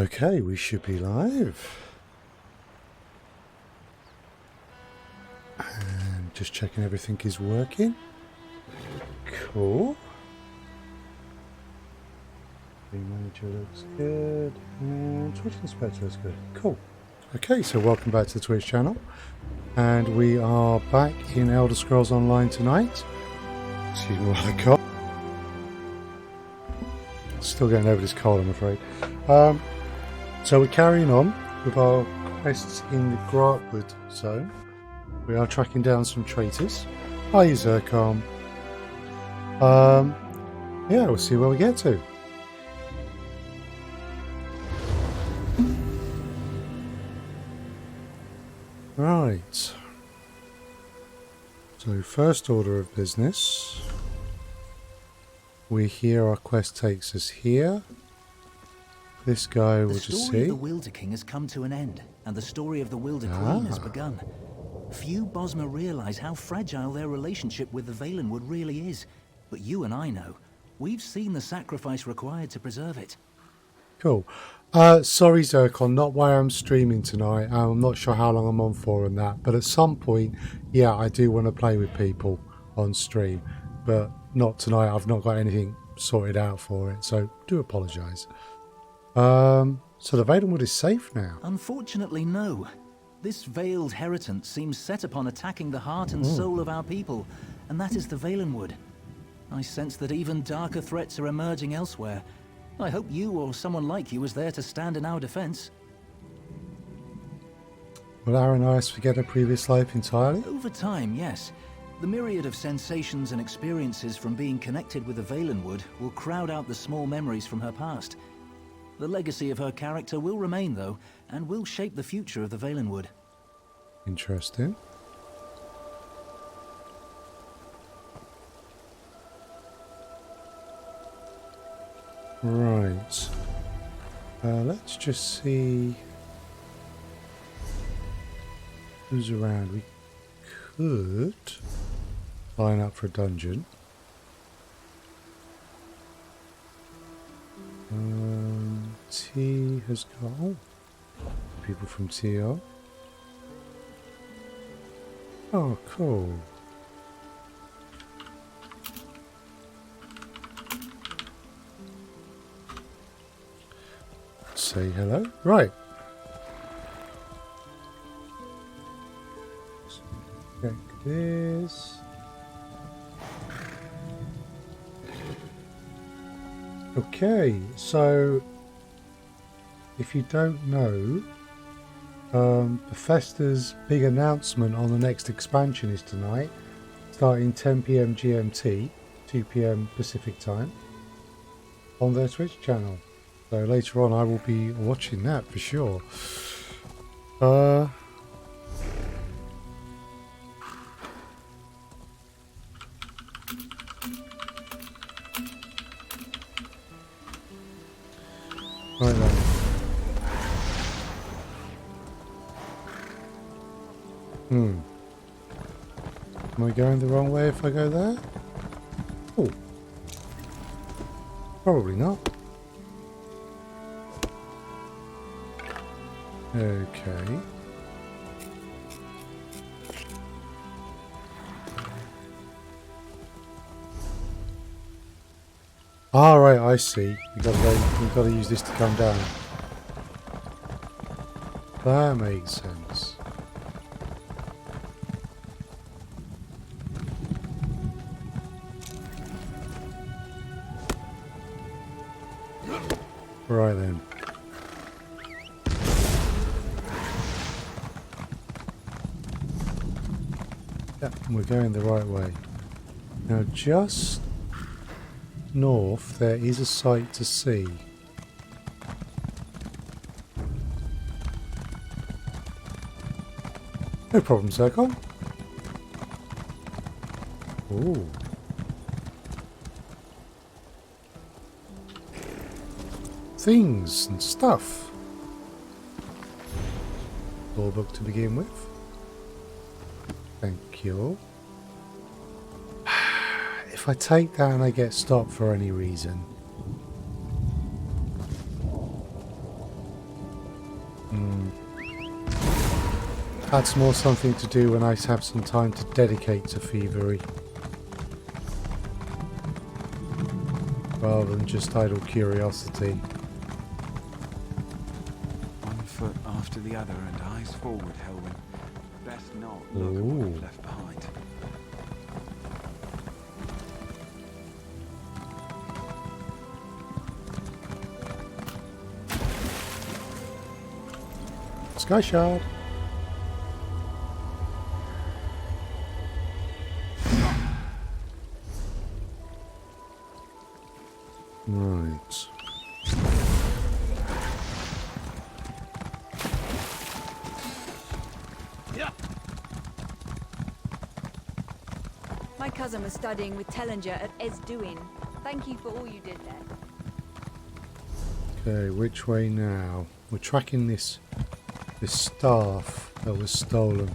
Okay, we should be live. And just checking everything is working. Cool. The manager looks good. And Twitch Inspector looks good. Cool. Okay, so welcome back to the Twitch channel. And we are back in Elder Scrolls Online tonight. Excuse me while I cough. Still getting over this cold, I'm afraid. So we're carrying on with our quests in the Grantwood zone. We are tracking down some traitors. Hi, Zircon. Yeah, we'll see where we get to. Right. So first order of business. We hear our quest takes us here. This guy we'll just see. The story of the Wilder King has come to an end, and the story of the Wilder Queen has begun. Few Bosmer realise how fragile their relationship with the Valenwood really is, but you and I know. We've seen the sacrifice required to preserve it. Cool. Sorry, Zircon, not why I'm streaming tonight. I'm not sure how long I'm on for and that, but at some point, yeah, I do want to play with people on stream, but not tonight. I've not got anything sorted out for it, so do apologise. So the Valenwood is safe now? Unfortunately, no. This Veiled Heritance seems set upon attacking the heart and soul of our people, and that is the Valenwood. I sense that even darker threats are emerging elsewhere. I hope you or someone like you is there to stand in our defense. Will Aranias forget her previous life entirely? Over time, yes. The myriad of sensations and experiences from being connected with the Valenwood will crowd out the small memories from her past. The legacy of her character will remain, though, and will shape the future of the Valenwood. Interesting. Right. Let's just see who's around. We could line up for a dungeon. T has got people from TR. Oh, cool. Say hello. Right. Check this. Okay, so if you don't know, Bethesda's big announcement on the next expansion is tonight, starting 10 PM GMT, 2 PM Pacific time, on their Twitch channel. So later on I will be watching that for sure. Right then. Am I going the wrong way if I go there? Oh. Probably not. Okay. Right, I see. We've got to use this to come down. That makes sense. Right then. Yeah, we're going the right way. Now just north there is a sight to see. No problem, Zircon. Ooh. Things and stuff. Law book to begin with. Thank you. If I take that and I get stopped for any reason, That's more something to do when I have some time to dedicate to thievery. Rather than just idle curiosity. One foot after the other and eyes forward, Helwyn. Best not look at what I've left behind. Sky shard. Right. My cousin was studying with Tellinger at Esduin. Thank you for all you did there. Okay, which way now? We're tracking this staff that was stolen.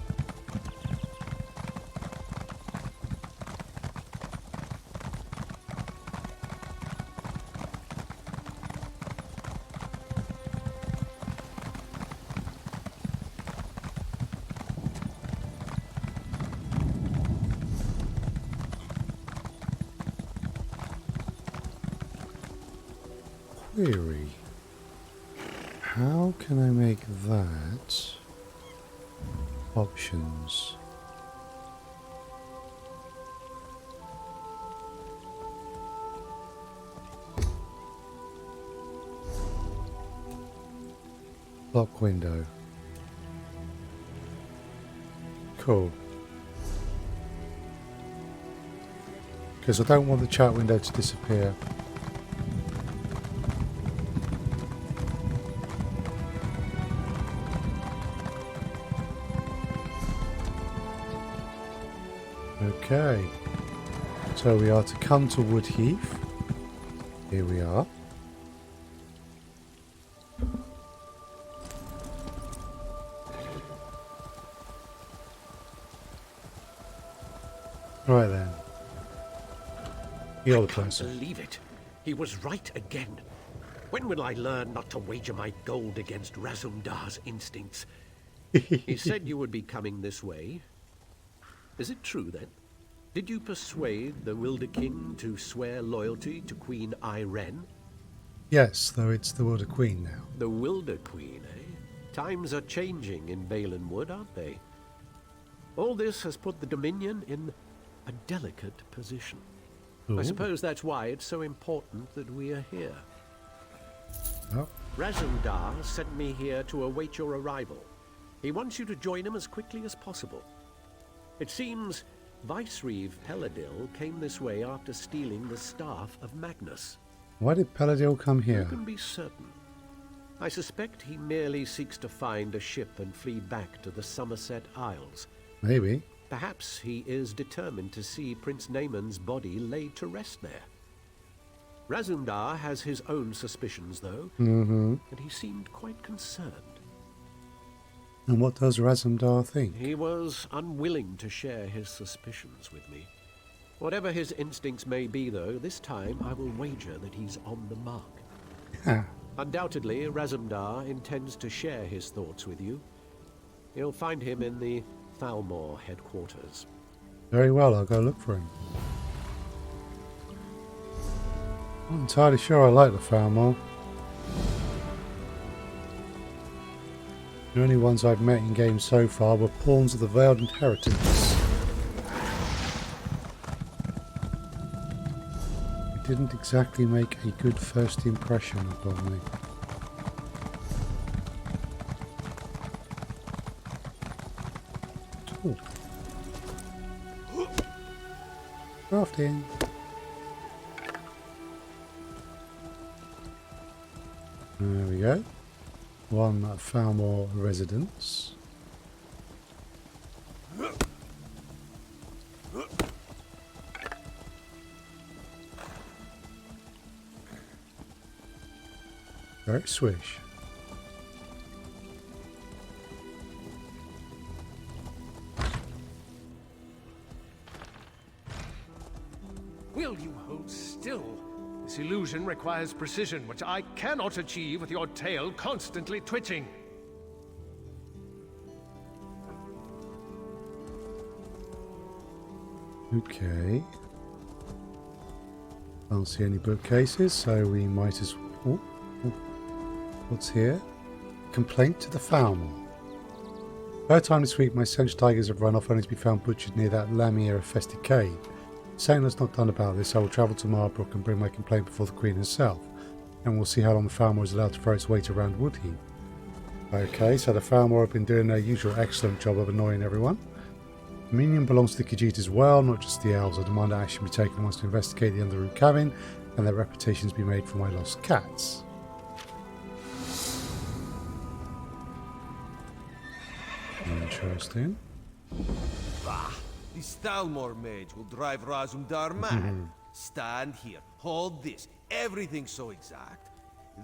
Query. How can I make that options? Lock window. Cool. Because I don't want the chat window to disappear. Okay, so we are to come to Woodheath. Here we are. Right then. You're the person. I can't believe it. He was right again. When will I learn not to wager my gold against Razumdar's instincts? He said you would be coming this way. Is it true, then? Did you persuade the Wilder King to swear loyalty to Queen Irene? Yes, though it's the Wilder Queen now. The Wilder Queen, eh? Times are changing in Valenwood, aren't they? All this has put the Dominion in a delicate position. Ooh. I suppose that's why it's so important that we are here. Oh. Razumdar sent me here to await your arrival. He wants you to join him as quickly as possible. It seems Vicereeve Pelidil came this way after stealing the Staff of Magnus. Why did Pelidil come here? Who can be certain? I suspect he merely seeks to find a ship and flee back to the Somerset Isles. Maybe. Perhaps he is determined to see Prince Naemon's body laid to rest there. Razumdar has his own suspicions, though, and he seemed quite concerned. And what does Razumdar think? He was unwilling to share his suspicions with me. Whatever his instincts may be, though, this time I will wager that he's on the mark. Undoubtedly, Razumdar intends to share his thoughts with you. You'll find him in the Thalmor headquarters. Very well, I'll go look for him. I'm not entirely sure I like the Thalmor. The only ones I've met in games so far were pawns of the Veiled Heritance. It didn't exactly make a good first impression upon me. Ooh. Crafting. There we go. One Thalmor residence. Very swish. Will you hold still? This illusion requires precision, which I cannot achieve with your tail constantly twitching. Okay. Can't see any bookcases, so we might as well... What's here? Complaint to the Falmer. Third time this week, my Sench tigers have run off only to be found butchered near that Lamia-infested cave. Saying that's not done about this, I will travel to Marbrook and bring my complaint before the Queen herself, and we'll see how long the Falmer is allowed to throw its weight around Woodheath. Okay, so the Falmer have been doing their usual excellent job of annoying everyone. The Dominion belongs to the Khajiit as well, not just the elves. I demand that action be taken once to investigate the Underroot cabin, and that reputations be made for my lost cats. Interesting. Bah! This Thalmor mage will drive Razumdar mad. Stand here, hold this. Everything's so exact.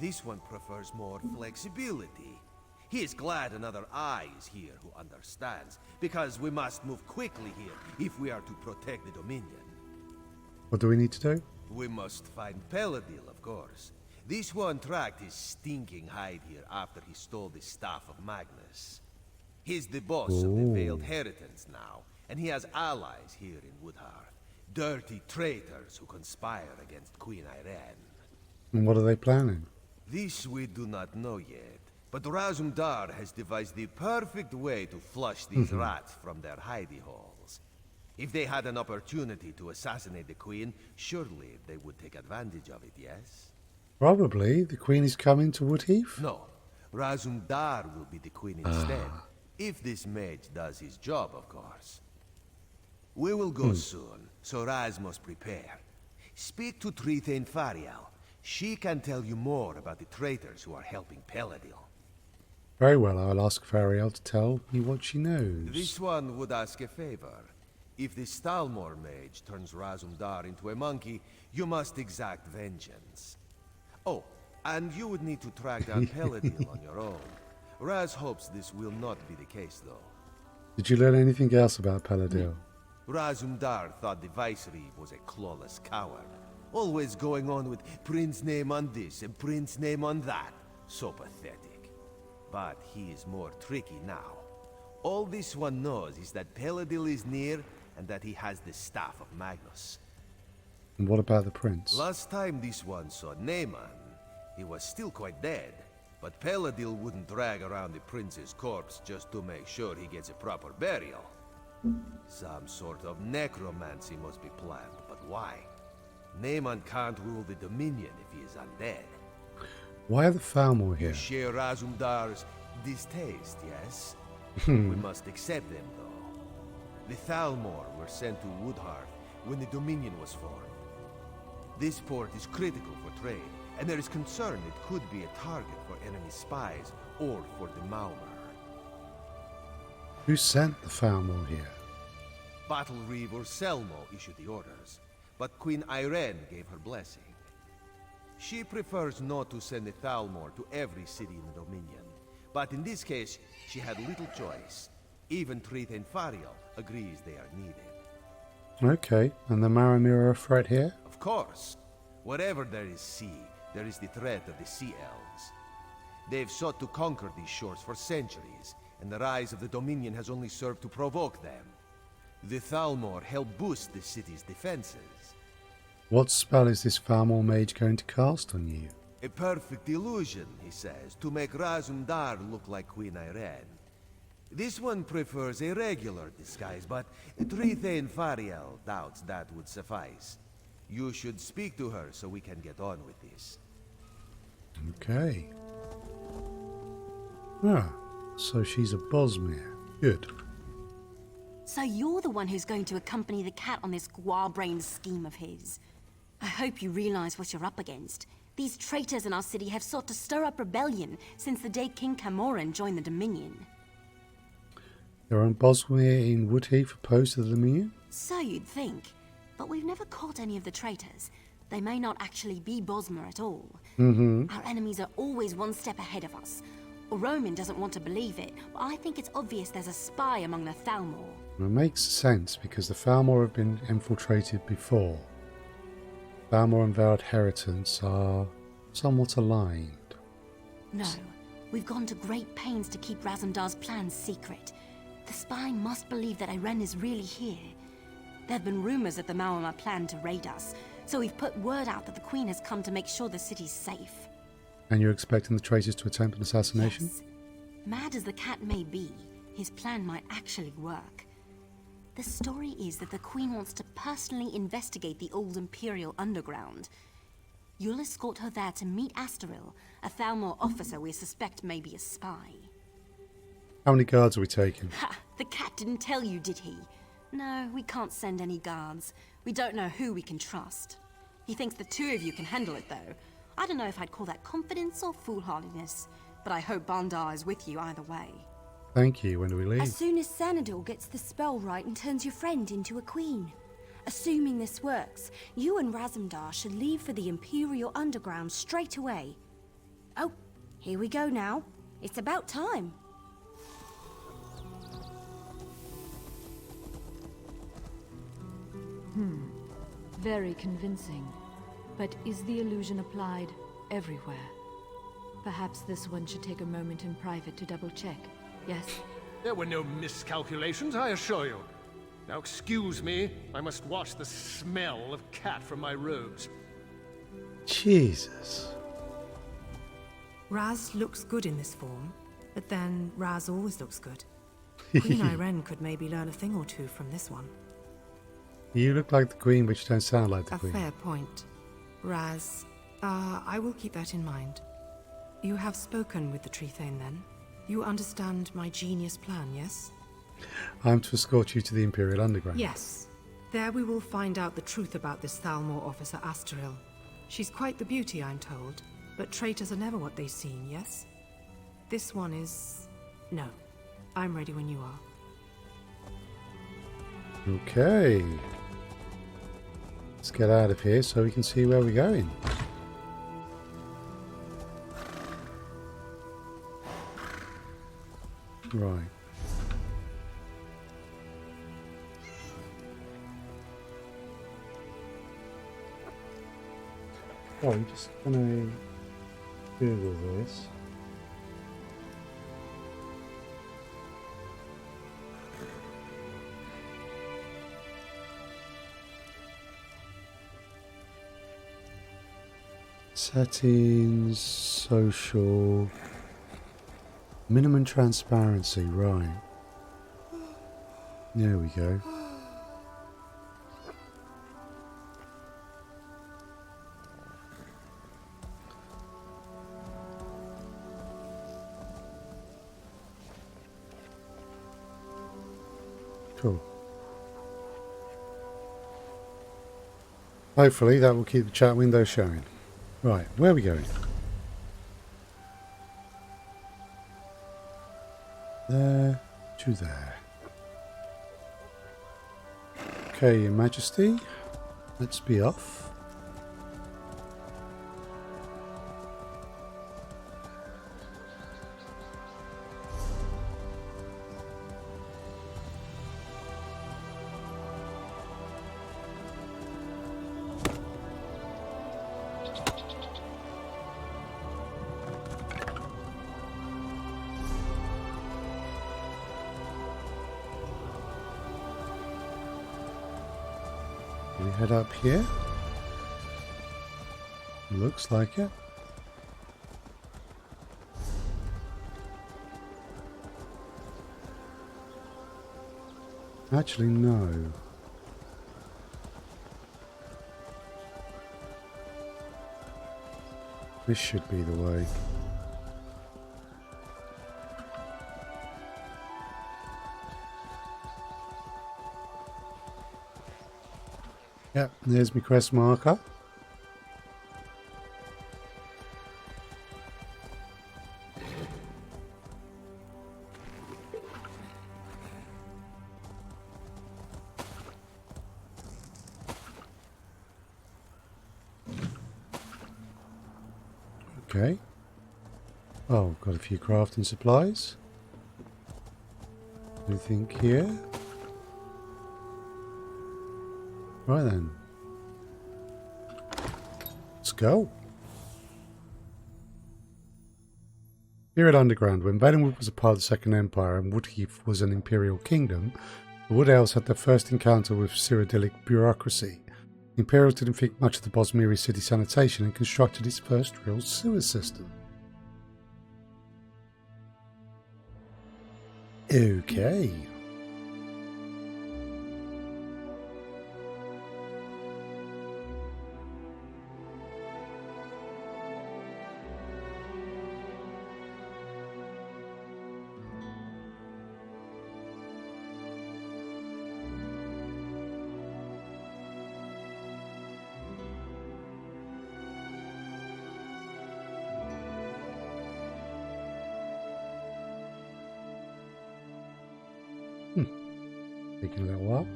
This one prefers more flexibility. He is glad another eye is here who understands, because we must move quickly here if we are to protect the Dominion. What do we need to do? We must find Pelidil, of course. This one tracked his stinking hide here after he stole the Staff of Magnus. He's the boss of the Veiled Heritance now, and he has allies here in Woodheath. Dirty traitors who conspire against Queen Ayren. And what are they planning? This we do not know yet, but Razumdar has devised the perfect way to flush these rats from their hidey holes. If they had an opportunity to assassinate the Queen, surely they would take advantage of it, yes? Probably. The Queen is coming to Woodheath? No, Razumdar will be the Queen instead. If this mage does his job, of course. We will go soon, so Raz must prepare. Speak to Trithane Fariel. She can tell you more about the traitors who are helping Pelidil. Very well, I'll ask Fariel to tell me what she knows. This one would ask a favor. If the Stalmor mage turns Razumdar into a monkey, you must exact vengeance. Oh, and you would need to track down Pelidil on your own. Raz hopes this will not be the case, though. Did you learn anything else about Pelidil? Razumdar thought the Vicereeve was a clawless coward. Always going on with Prince Naemon this and Prince Naemon that. So pathetic. But he is more tricky now. All this one knows is that Pelidil is near and that he has the Staff of Magnus. And what about the prince? Last time this one saw Naemon, he was still quite dead. But Pelidil wouldn't drag around the prince's corpse just to make sure he gets a proper burial. Some sort of necromancy must be planned, but why? Naemon can't rule the Dominion if he is undead. Why are the Falmer here? You share Razumdar's distaste, yes? We must accept them, though. The Thalmor were sent to Woodheath when the Dominion was formed. This port is critical for trade, and there is concern it could be a target for enemy spies or for the Maromer. Who sent the Falmer here? Battle Reeve or Selmo issued the orders, but Queen Ayren gave her blessing. She prefers not to send the Thalmor to every city in the Dominion, but in this case, she had little choice. Even Trithane Fariel agrees they are needed. Okay, and the Maromer are a threat here? Of course. Wherever there is sea, there is the threat of the Sea Elves. They've sought to conquer these shores for centuries, and the rise of the Dominion has only served to provoke them. The Thalmor help boost the city's defenses. What spell is this Falmer mage going to cast on you? A perfect illusion, he says, to make Razumdar look like Queen Ayren. This one prefers a regular disguise, but Trithane Fariel doubts that would suffice. You should speak to her so we can get on with this. Okay. Ah, so she's a Bosmere. Good. So you're the one who's going to accompany the cat on this square-brained scheme of his. I hope you realize what you're up against. These traitors in our city have sought to stir up rebellion since the day King Camoran joined the Dominion. There are Bosmere in Woodheath opposed to the Dominion? So you'd think. But we've never caught any of the traitors. They may not actually be Bosmer at all. Our enemies are always one step ahead of us. Roman doesn't want to believe it, but I think it's obvious there's a spy among the Thalmor. It makes sense because the Falmer have been infiltrated before. Falmer and Veiled Heritance are somewhat aligned. No, we've gone to great pains to keep Razumdar's plans secret. The spy must believe that Ayren is really here. There have been rumors that the Maromer plan to raid us, so we've put word out that the Queen has come to make sure the city's safe. And you're expecting the traitors to attempt an assassination? Yes. Mad as the cat may be, his plan might actually work. The story is that the Queen wants to personally investigate the old Imperial underground. You'll escort her there to meet Astaril, a Thalmor officer we suspect may be a spy. How many guards are we taking? Ha! The cat didn't tell you, did he? No, we can't send any guards. We don't know who we can trust. He thinks the two of you can handle it, though. I don't know if I'd call that confidence or foolhardiness, but I hope Bandar is with you either way. Thank you. When do we leave? As soon as Xanador gets the spell right and turns your friend into a queen. Assuming this works, you and Razumdar should leave for the Imperial Underground straight away. Oh, here we go now. It's about time. Very convincing. But is the illusion applied everywhere? Perhaps this one should take a moment in private to double-check, yes? There were no miscalculations, I assure you. Now excuse me, I must wash the smell of cat from my robes. Jesus. Raz looks good in this form, but then Raz always looks good. Queen Irene could maybe learn a thing or two from this one. You look like the Queen, but you don't sound like the A Queen. fair point. Raz, I will keep that in mind. You have spoken with the Tree Thane, then? You understand my genius plan, yes? I'm to escort you to the Imperial Underground. Yes. There we will find out the truth about this Thalmor officer Astaril. She's quite the beauty, I'm told, but traitors are never what they seem, yes? This one is... no. I'm ready when you are. Okay. Let's get out of here so we can see where we're going. Right. Oh, I'm just gonna Google this. Settings, social, minimum transparency, right. There we go. Cool. Hopefully that will keep the chat window showing. Right, where are we going? There to there. Okay, Your Majesty, let's be off. We head up here. Looks like it. Actually, no. This should be the way. Yep, there's my quest marker. Okay. Oh, got a few crafting supplies. Anything here? Right then. Let's go. Here at Underground, when Valenwood was a part of the Second Empire and Woodheath was an imperial kingdom, The Wood Elves had their first encounter with Cyrodiilic bureaucracy. The Imperials didn't think much of the Bosmiri city sanitation and constructed its first real sewer system. Okay. Taking a little while.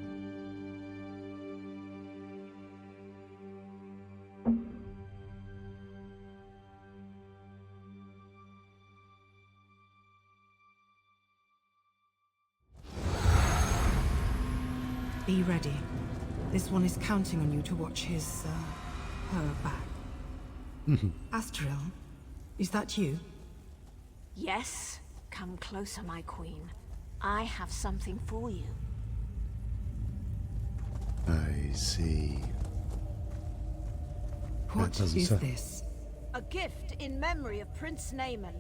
Be ready. This one is counting on you to watch his, her back. Astril, is that you? Yes. Come closer, my queen. I have something for you. I see. What is this? A gift in memory of Prince Naemon.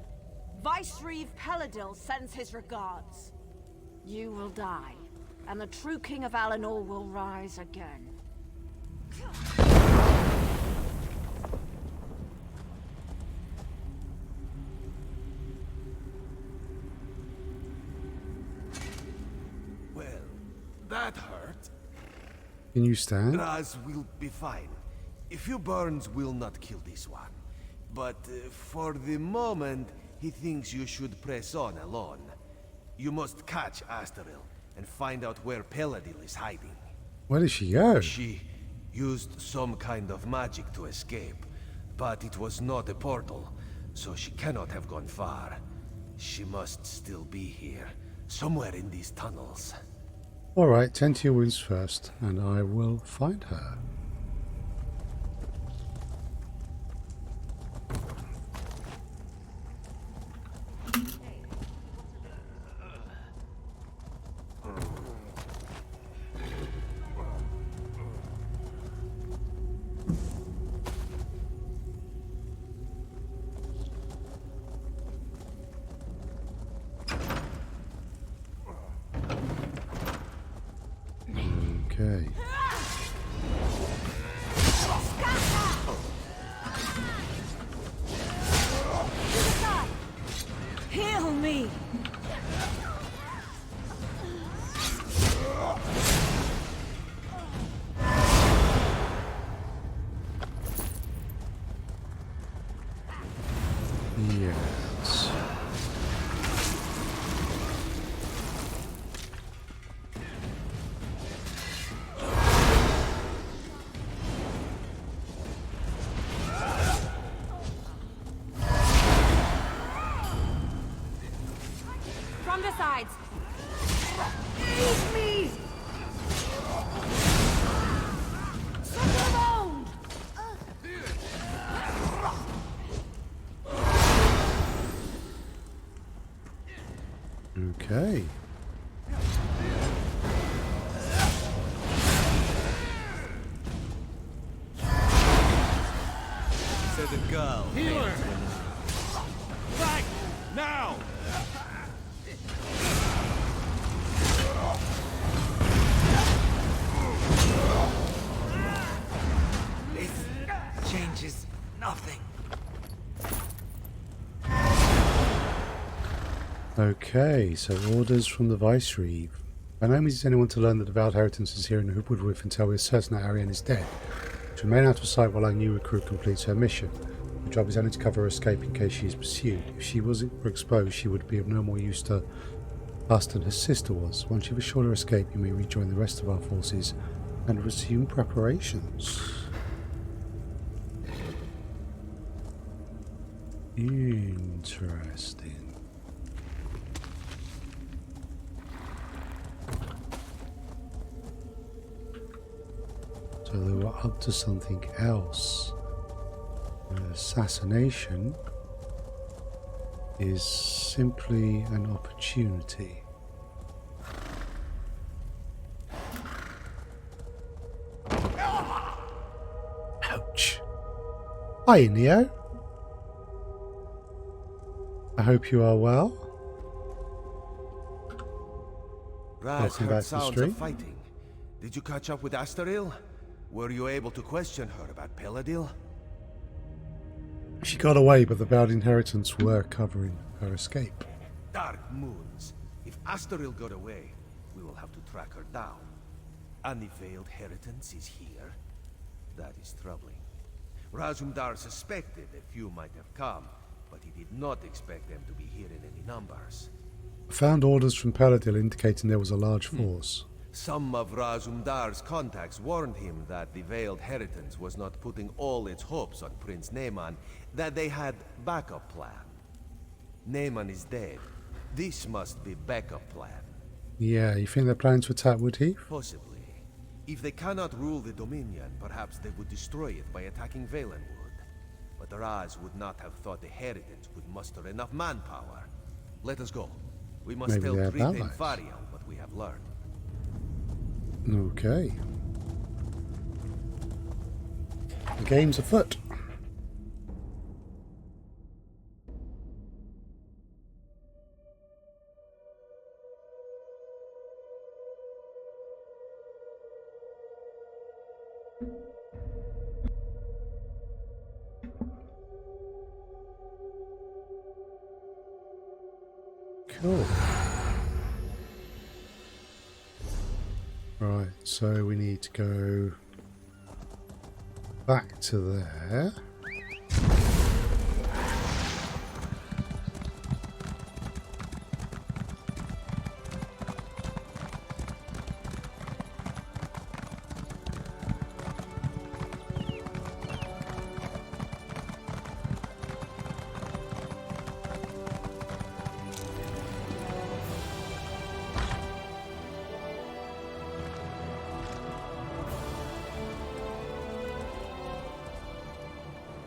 Vice-Reeve Pelidil sends his regards. You will die, and the true king of Alinor will rise again. Well, that hurt. Can you stand? Raz will be fine. A few burns will not kill this one. But for the moment, he thinks you should press on alone. You must catch Astril and find out where Pelidil is hiding. Where did she go? She used some kind of magic to escape, but it was not a portal, so she cannot have gone far. She must still be here, somewhere in these tunnels. Alright, tend to your wounds first, and I will find her. Okay. Heal me! Yes. From the sides. Eat me! Bone! Okay. Said the girl. Healer! Back! Now! This changes nothing. Okay, so orders from the Vice-Reeve. By no means is anyone to learn that the Veiled Heritance is here in Woodheath until we are certain that Ariane is dead. To remain out of sight while our new recruit completes her mission. The job is only to cover her escape in case she is pursued. If she were exposed, she would be of no more use to us than her sister was. Once you've assured her escape, you may rejoin the rest of our forces and resume preparations. Interesting. So they were up to something else. The assassination is simply an opportunity. Hi, Neo. I hope you are well. Raz Welcome heard back to the sounds stream. of fighting. Did you catch up with Astaril? Were you able to question her about Pelidil? She got away, but the Veiled Heritance were covering her escape. Dark moons. If Astaril got away, we will have to track her down. And the Veiled Heritance is here? That is troubling. Razumdar suspected a few might have come, but he did not expect them to be here in any numbers. I found orders from Pelidil indicating there was a large force. Some of Razumdar's contacts warned him that the Veiled Heritance was not putting all its hopes on Prince Naemon, that they had backup plan. Naemon is dead. This must be backup plan. Yeah, you think they're planning to attack Woodheath? Possibly. If they cannot rule the Dominion, perhaps they would destroy it by attacking Valenwood. But Raz would not have thought the Heritance could muster enough manpower. Let us go. We must Maybe tell they have Trita and allies. Varian what we have learned. Okay. The game's afoot. Cool. Right, so we need to go back to there.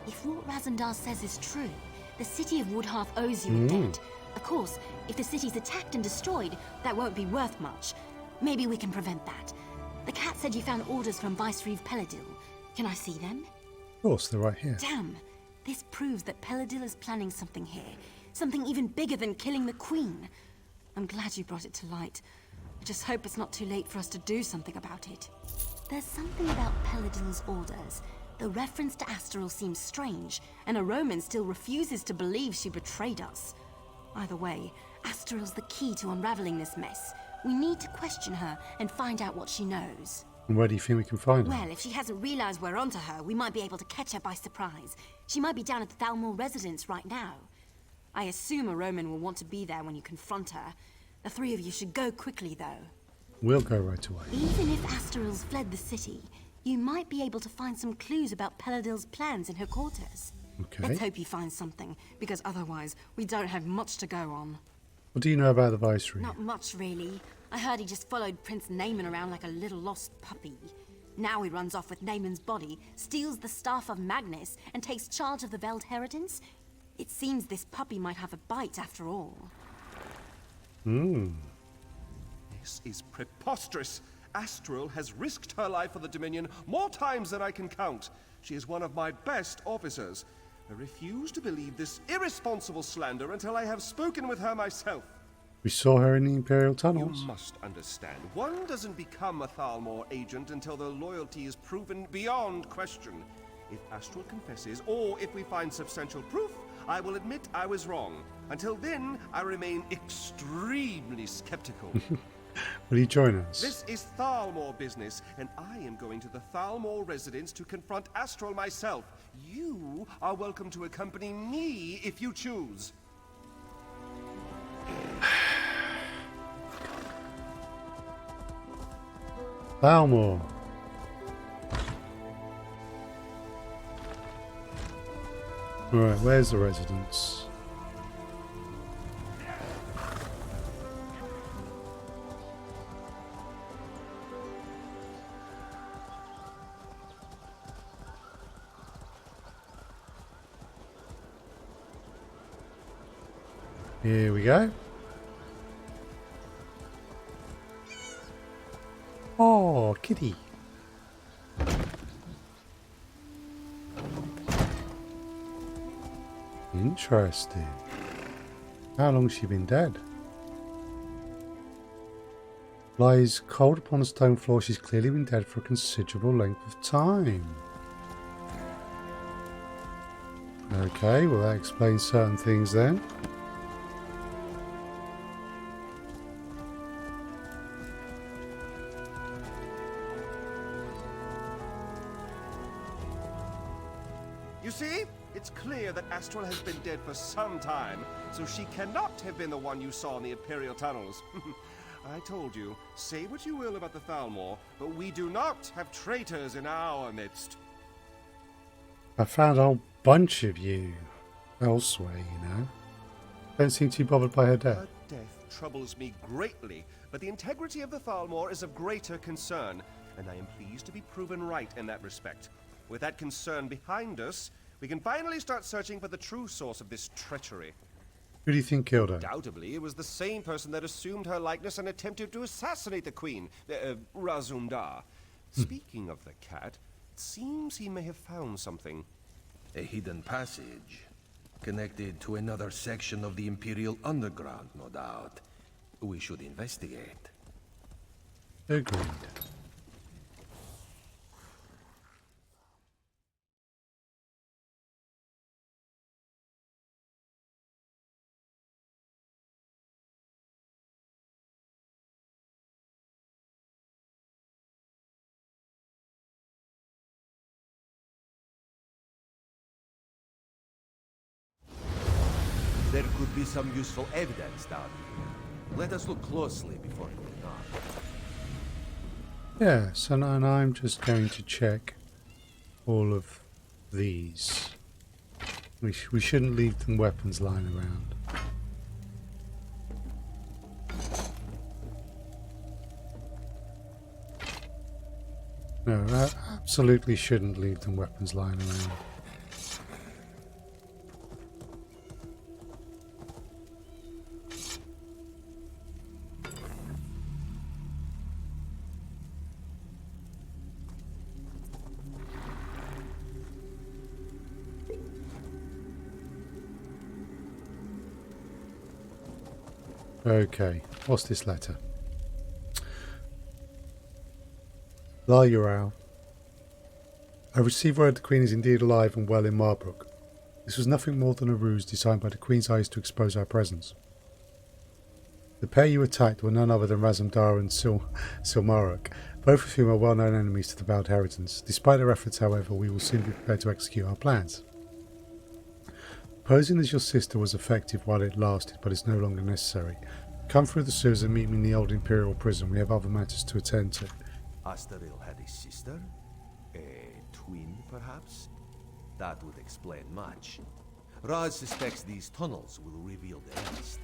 If what Razumdar says is true, the city of Woodheath owes you a debt. Of course, if the city's attacked and destroyed, that won't be worth much. Maybe we can prevent that. The cat said you found orders from Vicereeve Pelidil. Can I see them? Of course, they're right here. Damn! This proves that Pelidil is planning something here. Something even bigger than killing the Queen. I'm glad you brought it to light. I just hope it's not too late for us to do something about it. There's something about Pelidil's orders. The reference to Astaril seems strange, and a Roman still refuses to believe she betrayed us. Either way, Astaril's the key to unraveling this mess. We need to question her and find out what she knows. And where do you think we can find her? Well, if she hasn't realized we're onto her, we might be able to catch her by surprise. She might be down at the Thalmor residence right now. I assume a Roman will want to be there when you confront her. The three of you should go quickly, though. We'll go right away. Even if Astaril's fled the city, you might be able to find some clues about Pelidil's plans in her quarters. Okay. Let's hope you find something, because otherwise we don't have much to go on. What do you know about the Vicereeve? Not much, really. I heard he just followed Prince Naemon around like a little lost puppy. Now he runs off with Naemon's body, steals the Staff of Magnus, and takes charge of the Veiled Heritance. It seems this puppy might have a bite after all. This is preposterous. Astaril has risked her life for the Dominion more times than I can count. She is one of my best officers. I refuse to believe this irresponsible slander until I have spoken with her myself. We saw her in the Imperial You tunnels. must understand, one doesn't become a Thalmor agent until their loyalty is proven beyond question. If Astral confesses, or if we find substantial proof, I will admit I was wrong. Until then, I remain extremely skeptical. Will you join us? This is Thalmor business, and I am going to the Thalmor residence to confront Astral myself. You are welcome to accompany me if you choose. Thalmor. Alright, where's the residence? Here we go. Oh, kitty. Interesting. How long has she been dead? Lies cold upon a stone floor. She's clearly been dead for a considerable length of time. Okay, well that explains certain things then. You see? It's clear that Astral has been dead for some time, so she cannot have been the one you saw in the Imperial tunnels. I told you, say what you will about the Thalmor, but we do not have traitors in our midst. I found a whole bunch of you elsewhere, you know. Don't seem too bothered by her death. Her death troubles me greatly, but the integrity of the Thalmor is of greater concern, and I am pleased to be proven right in that respect. With that concern behind us, we can finally start searching for the true source of this treachery. Who do you think killed her? Undoubtedly, it was the same person that assumed her likeness and attempted to assassinate the queen, Razumdar. Speaking of the cat, it seems he may have found something. A hidden passage, connected to another section of the Imperial Underground, no doubt. We should investigate. Agreed. There could be some useful evidence down here. Let us look closely before moving on. Yeah, so now I'm just going to check all of these. We shouldn't leave them weapons lying around. No, I absolutely shouldn't leave them weapons lying around. Okay, what's this letter? Lyural. I receive word the Queen is indeed alive and well in Marbrook. This was nothing more than a ruse designed by the Queen's eyes to expose our presence. The pair you attacked were none other than Razumdar and SilmarUK, both of whom are well-known enemies to the Veiled Heritance. Despite their efforts, however, we will soon be prepared to execute our plans. Posing as your sister was effective while it lasted, but is no longer necessary. Come through the sewers and meet me in the old Imperial prison. We have other matters to attend to. Astaril had a sister? A twin, perhaps? That would explain much. Raz suspects these tunnels will reveal the rest.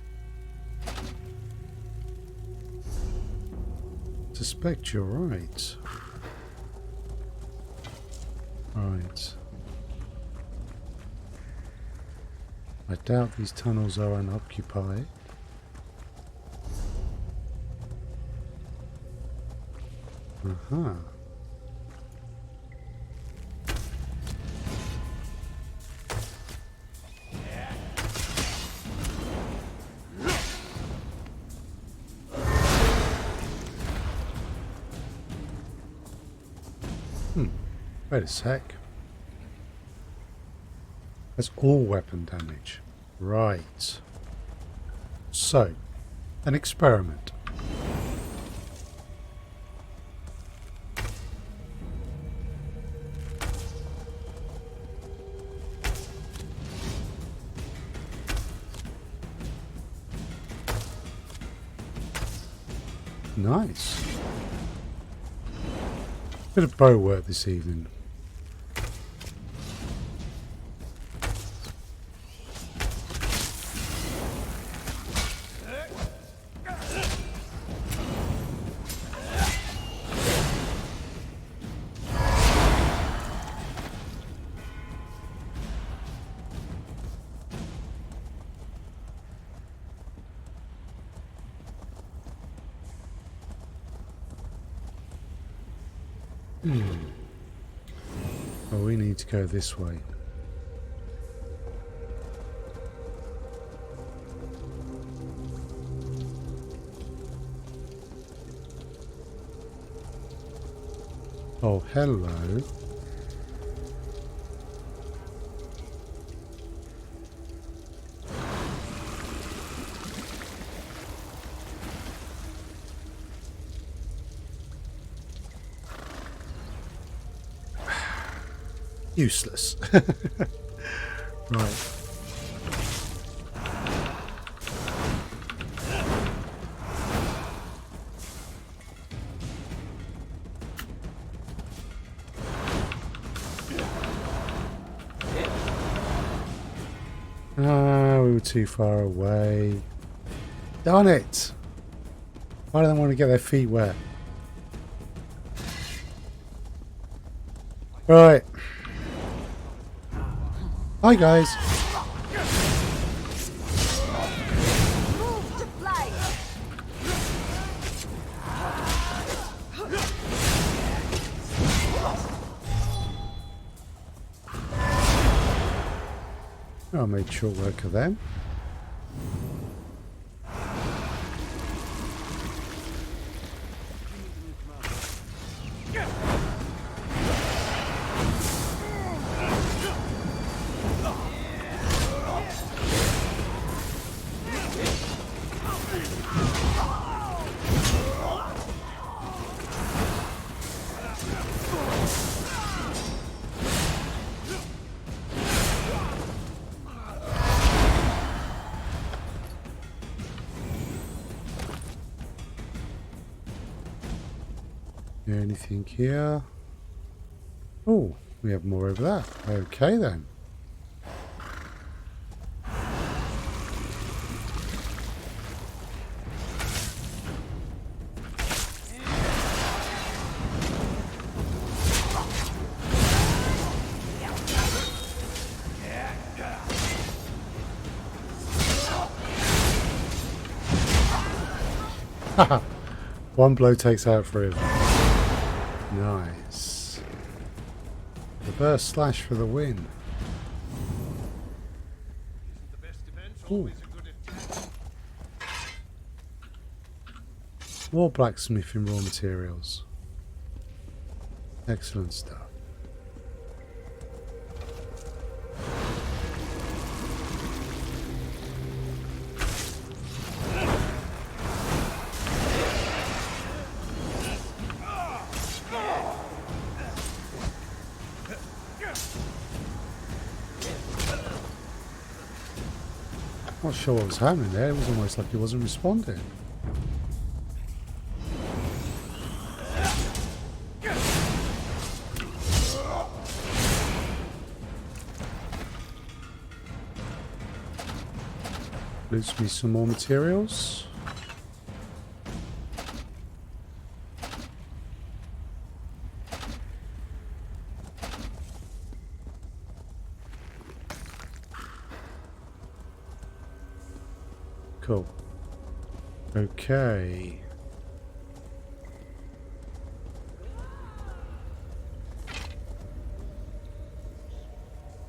Suspect you're right. Right. I doubt these tunnels are unoccupied. Uh-huh. Wait a sec. That's all weapon damage. Right. So, an experiment. Nice. Bit of bow work this evening. Oh, we need to go this way. Oh, hello. Useless. Right. Ah, we were too far away. Darn it! Why do they want to get their feet wet? Right. Hi, guys. Move to play. I made short work of them. Anything here? Oh, we have more over there. Okay then. Haha. One blow takes out three of them. Nice. Reverse slash for the win. Ooh. More blacksmithing raw materials. Excellent stuff. Not sure what was happening there. It was almost like he wasn't responding. Loots me some more materials. Cool. Okay.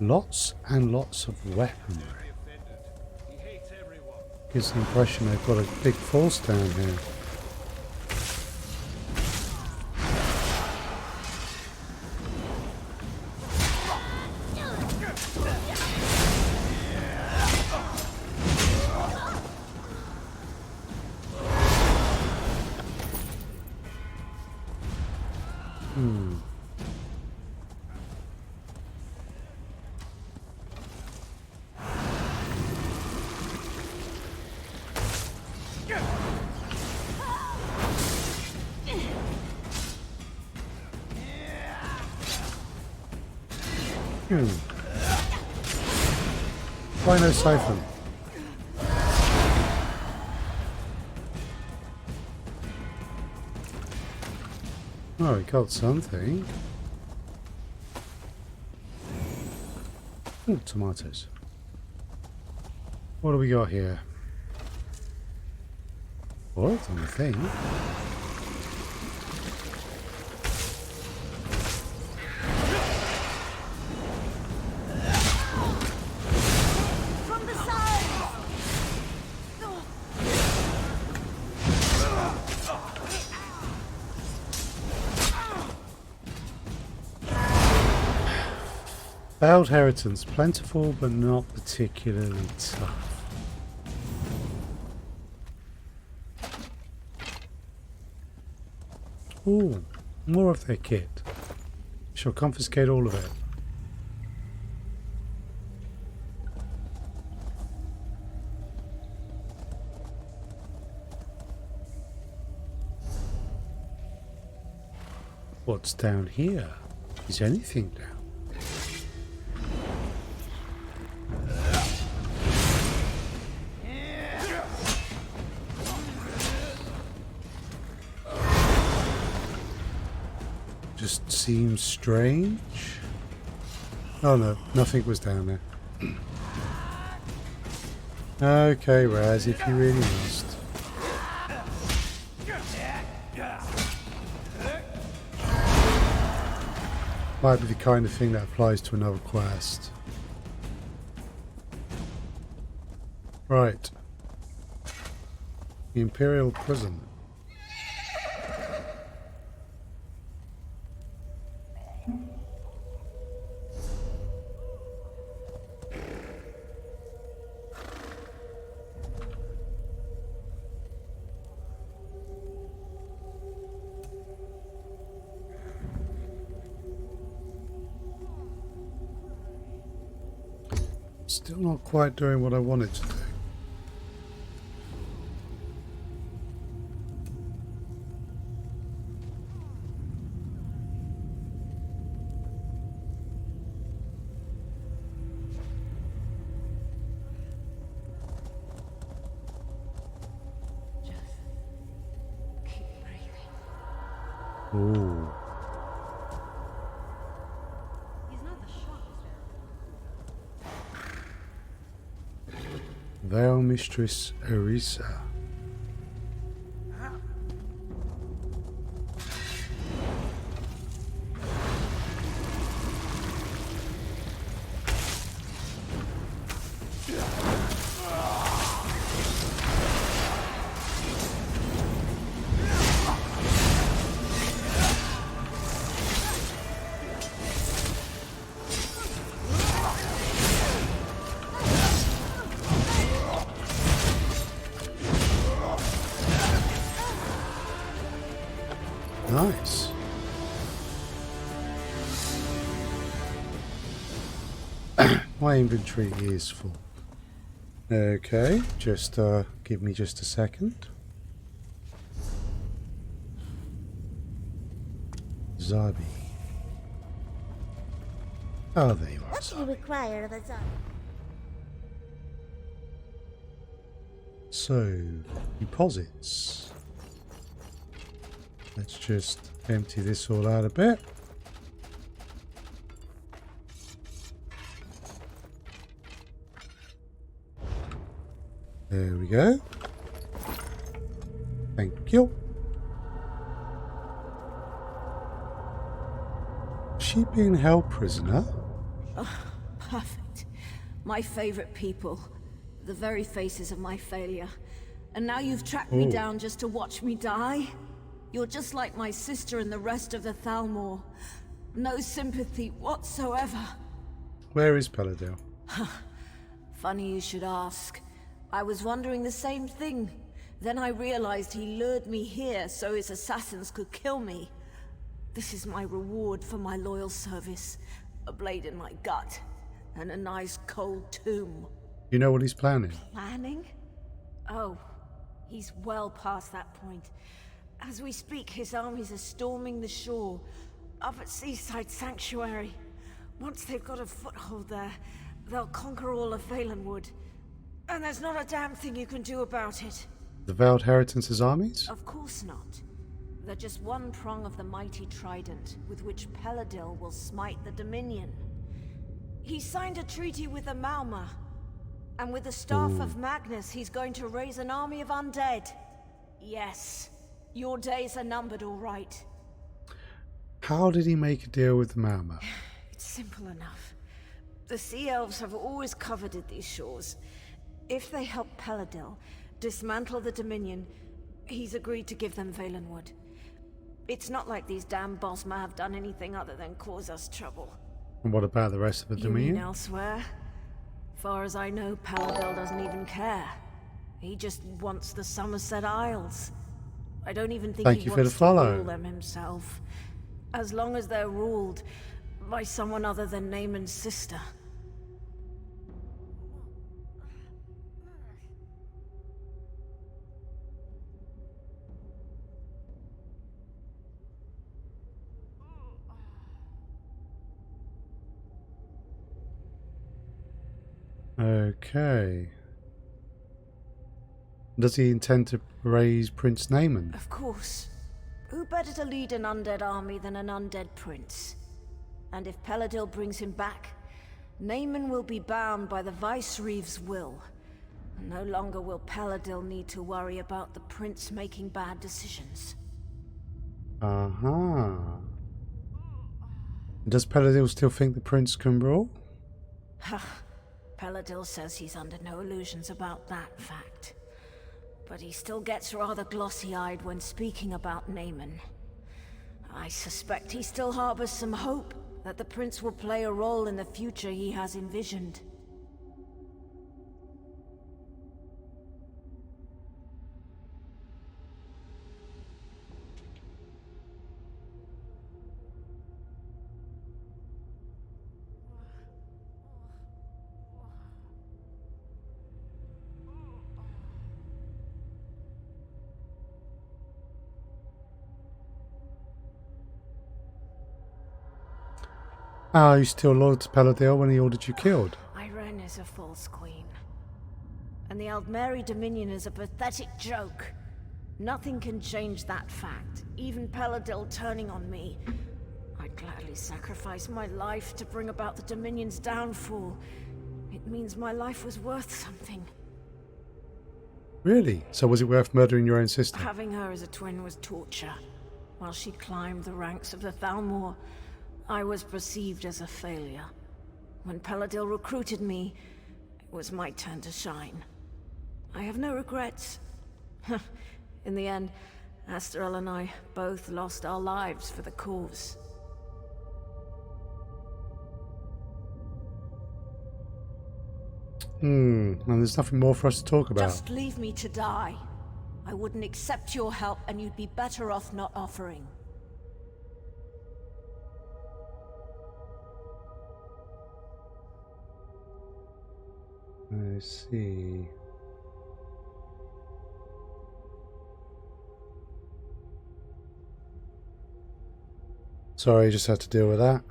Lots and lots of weaponry. Gives the impression they've got a big force down here. Why no siphon? Oh, we got something. Ooh, tomatoes. What do we got here? All of them, I think. Veiled Heritance, plentiful but not particularly tough. Ooh, more of their kit. Shall confiscate all of it. What's down here? Is anything down? Just seems strange. Oh no, nothing was down there. Okay, Raz, if you really must. Might be the kind of thing that applies to another quest. Right. The Imperial Prison. Still not quite doing what I wanted to do. Just keep breathing. Ooh. Veil Mistress Erisa. Nice. My inventory is full. Okay, just give me just a second. Zabi. Oh, there you are. What do you require of a Zabi? So, deposits. Let's just empty this all out a bit. There we go. Thank you. She being held prisoner? Oh, perfect. My favorite people. The very faces of my failure. And now you've tracked me down just to watch me die? You're just like my sister and the rest of the Thalmor. No sympathy whatsoever. Where is Pelidil? Funny you should ask. I was wondering the same thing. Then I realized he lured me here so his assassins could kill me. This is my reward for my loyal service. A blade in my gut. And a nice cold tomb. You know what he's planning? Planning? Oh, he's well past that point. As we speak, his armies are storming the shore, up at Seaside Sanctuary. Once they've got a foothold there, they'll conquer all of Valenwood. And there's not a damn thing you can do about it. The Veiled Heritance's armies? Of course not. They're just one prong of the mighty trident, with which Pelidil will smite the Dominion. He signed a treaty with the Maromer, and with the Staff of Magnus, he's going to raise an army of undead. Yes. Your days are numbered, all right. How did he make a deal with the Maromer? It's simple enough. The Sea Elves have always coveted these shores. If they help Pelidil dismantle the Dominion, he's agreed to give them Valenwood. It's not like these damn Bosma have done anything other than cause us trouble. And what about the rest of the You mean Dominion? elsewhere? Far as I know, Pelidil doesn't even care. He just wants the Somerset Isles. I don't even think Thank he you for the wants to follow. rule them himself. As long as they're ruled by someone other than Naemon's sister. Okay. Does he intend to raise Prince Naemon? Of course. Who better to lead an undead army than an undead prince? And if Pelidil brings him back, Naemon will be bound by the Vicereeve's will. No longer will Pelidil need to worry about the prince making bad decisions. Uh-huh. Does Pelidil still think the prince can rule? Pelidil says he's under no illusions about that fact. But he still gets rather glossy-eyed when speaking about Naemon. I suspect he still harbors some hope that the prince will play a role in the future he has envisioned. Are you still loyal to Pelidil when he ordered you killed? Irene is a false queen. And the Aldmeri Dominion is a pathetic joke. Nothing can change that fact. Even Pelidil turning on me. I'd gladly sacrifice my life to bring about the Dominion's downfall. It means my life was worth something. Really? So was it worth murdering your own sister? Having her as a twin was torture. While she climbed the ranks of the Thalmor, I was perceived as a failure. When Pelidil recruited me, it was my turn to shine. I have no regrets. In the end, Asterel and I both lost our lives for the cause. And there's nothing more for us to talk about. Just leave me to die. I wouldn't accept your help, and you'd be better off not offering. I see. Sorry, I just had to deal with that.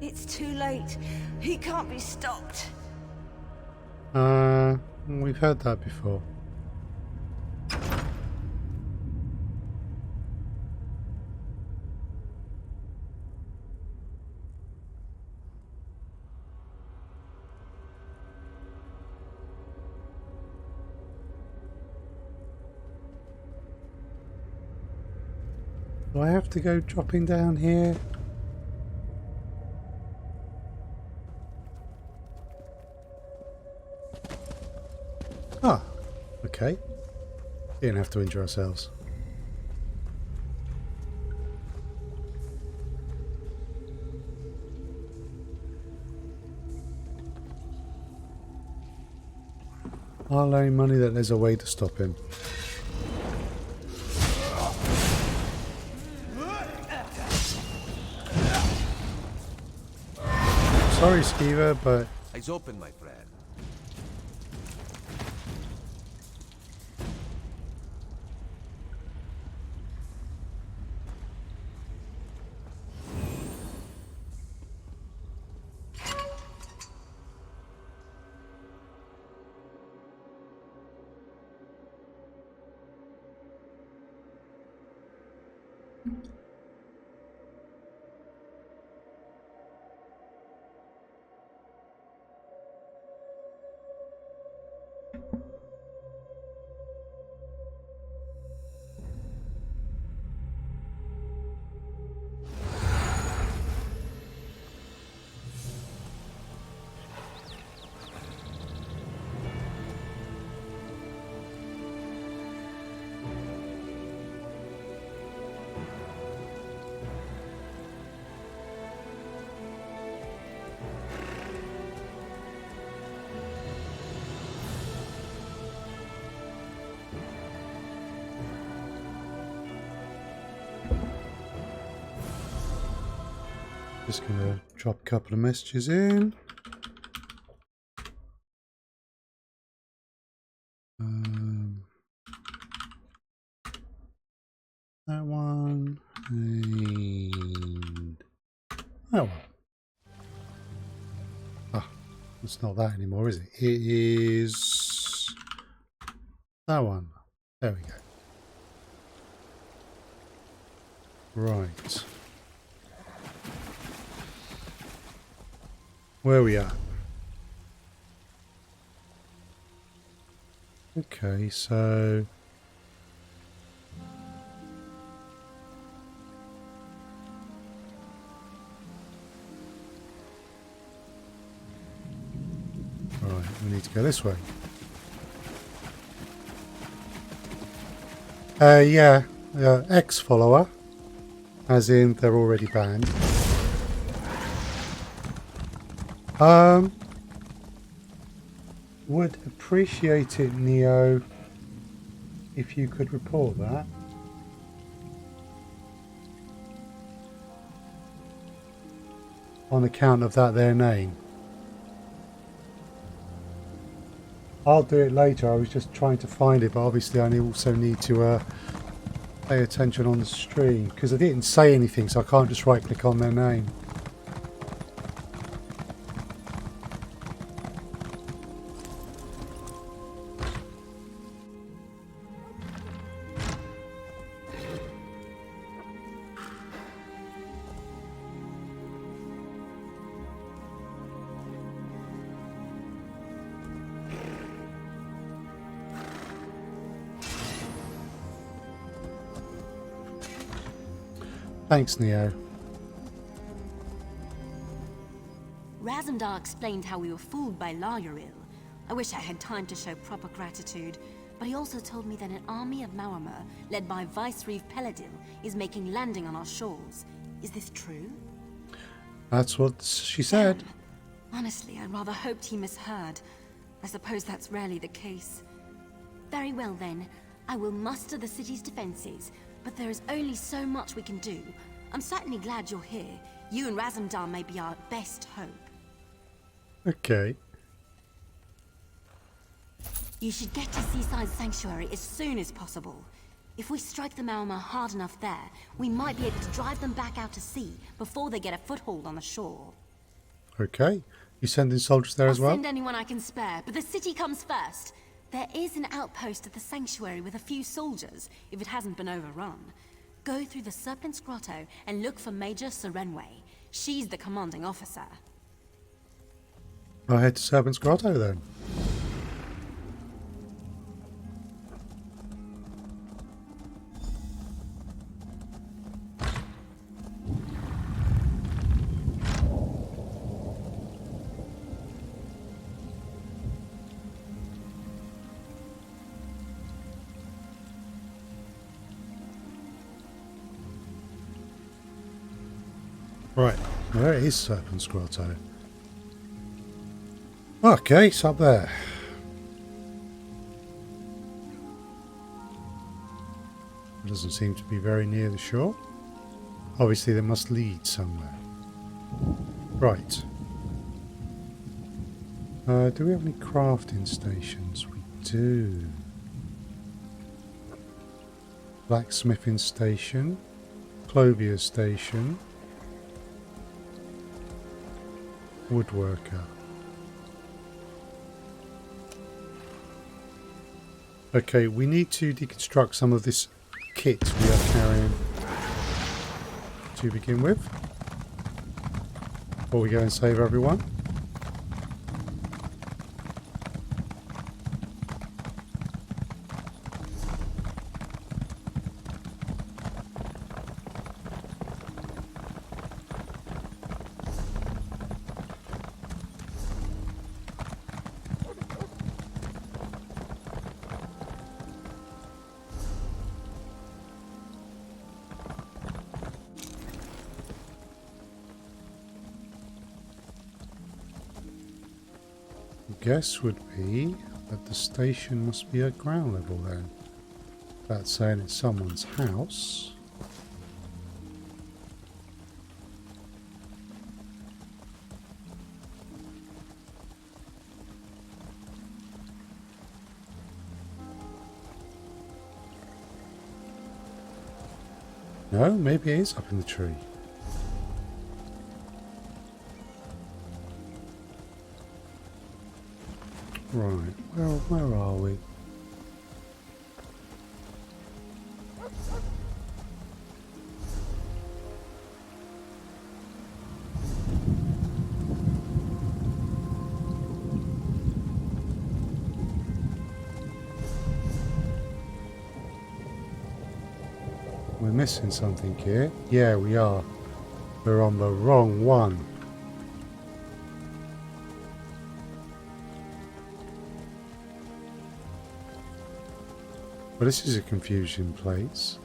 It's too late. He can't be stopped. We've heard that before. Do I have to go dropping down here? Ah, okay. Didn't have to injure ourselves. I'll loan money that there's a way to stop him. Sorry, Skeever, but... Eyes open, my friend. Just going to drop a couple of messages in. That one and that one. Ah, it's not that anymore, is it? It is that one. There we go. Right. Where we at? Okay, so right, we need to go this way. Yeah, ex-follower, as in they're already banned. Would appreciate it, Neo, if you could report that. On account of that their name. I'll do it later. I was just trying to find it, but obviously I also need to pay attention on the stream because I didn't say anything, so I can't just right click on their name. Thanks, Neo. Razumdar explained how we were fooled by Lauril. I wish I had time to show proper gratitude, but he also told me that an army of Maromer, led by Vicereeve Pelidil, is making landing on our shores. Is this true? That's what she said. Honestly, I rather hoped he misheard. I suppose that's rarely the case. Very well then. I will muster the city's defenses, but there is only so much we can do. I'm certainly glad you're here. You and Razumdar may be our best hope. Okay. You should get to Seaside Sanctuary as soon as possible. If we strike the Maromer hard enough there, we might be able to drive them back out to sea before they get a foothold on the shore. Okay. You sending soldiers there as well? I'll send anyone I can spare, but the city comes first. There is an outpost at the sanctuary with a few soldiers, if it hasn't been overrun. Go through the Serpent's Grotto and look for Major Serenway. She's the commanding officer. I'll head to Serpent's Grotto then. Right, where is Serpent's Grotto? Okay, it's up there. It doesn't seem to be very near the shore. Obviously they must lead somewhere. Right. Do we have any crafting stations? We do. Blacksmithing station. Clothier station. Woodworker. Okay, we need to deconstruct some of this kit we are carrying to begin with. Before we go and save everyone. Guess would be that the station must be at ground level then. That's saying it's someone's house. No, maybe it is up in the tree. Right, where are we? We're missing something here. Yeah, we are. We're on the wrong one. Well, this is a confusion place.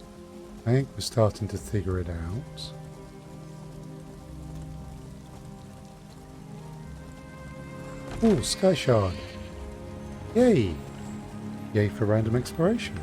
I think we're starting to figure it out. Oh, Sky Shard. Yay! Yay for random exploration.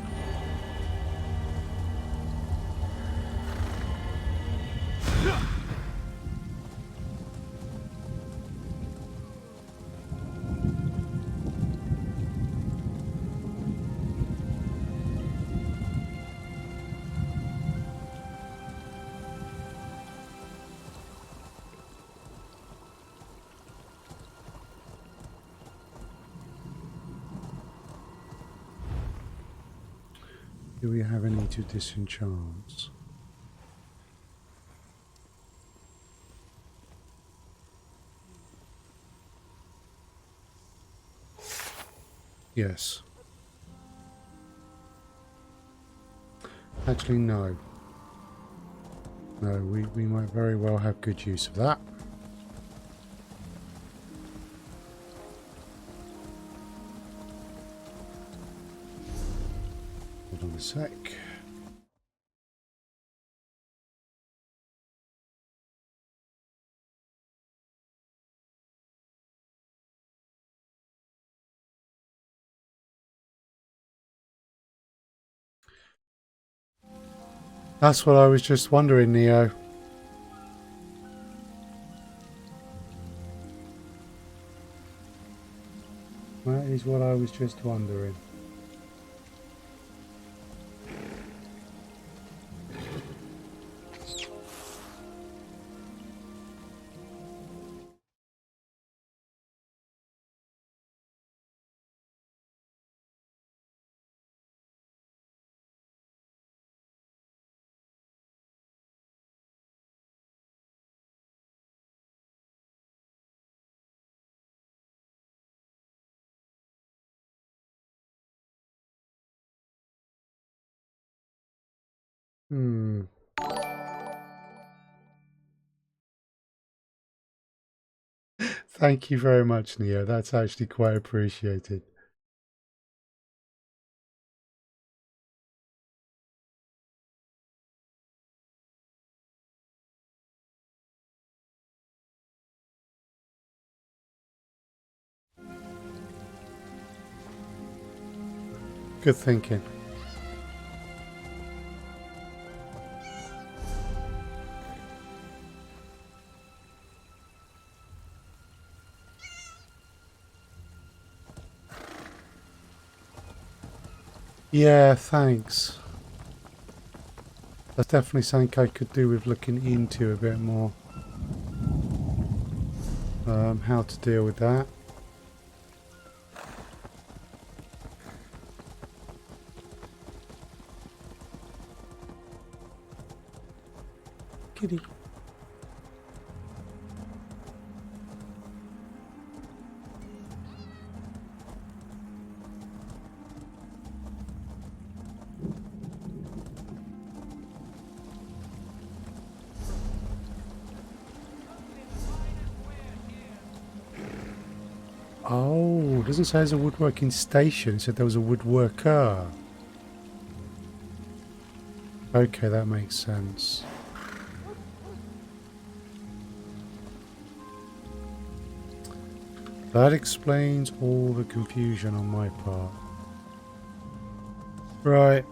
Do we have any to disenchant? Yes. Actually, no. No, we might very well have good use of that. Hold on a sec. That's what I was just wondering, Neo. That is what I was just wondering. Thank you very much, Neo. That's actually quite appreciated. Good thinking. Yeah, thanks. That's definitely something I could do with looking into a bit more. How to deal with that. Kitty. Oh, it doesn't say there's a woodworking station, it said there was a woodworker. Okay, that makes sense. That explains all the confusion on my part. Right.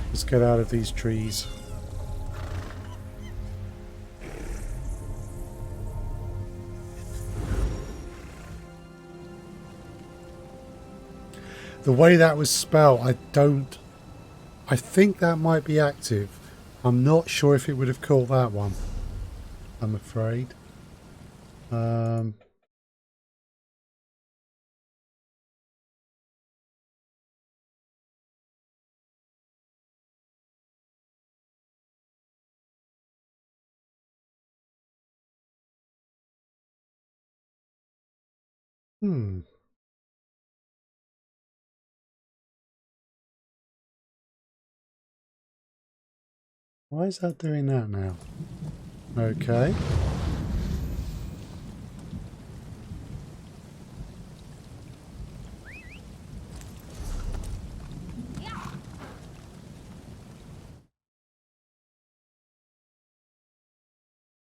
Let's get out of these trees. The way that was spelled, I think that might be active. I'm not sure if it would have caught that one. I'm afraid. Why is that doing that now? Okay.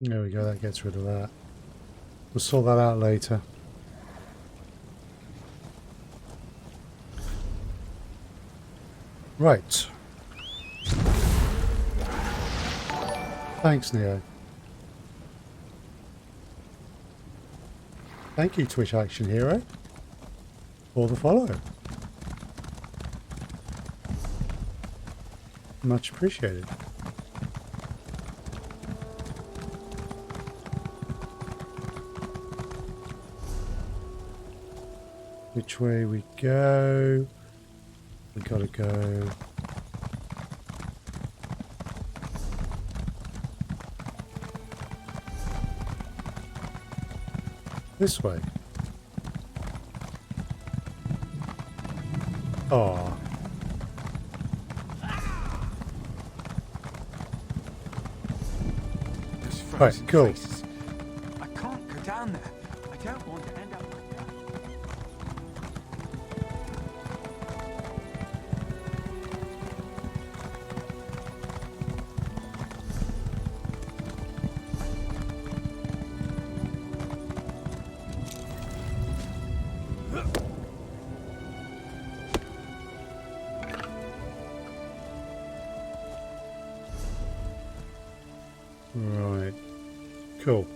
There we go, that gets rid of that. We'll sort that out later. Right. Thanks, Neo. Thank you, Twitch Action Hero, for the follow. Much appreciated. Which way we go? We gotta go. This way. Oh. Right, cool. Places. I can't go down there. I don't want to end up like that. Right. Cool.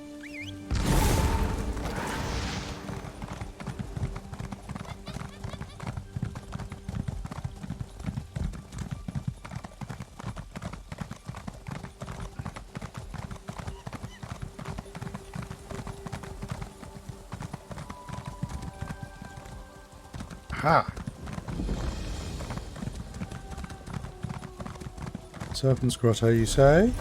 Ha! Serpent's Grotto, you say?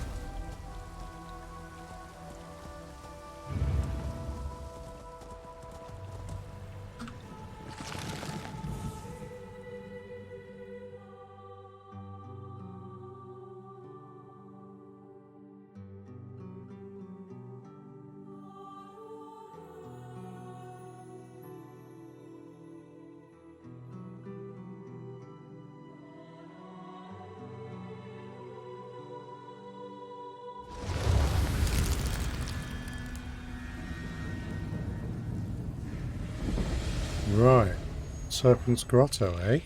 Right. Serpent's Grotto, eh?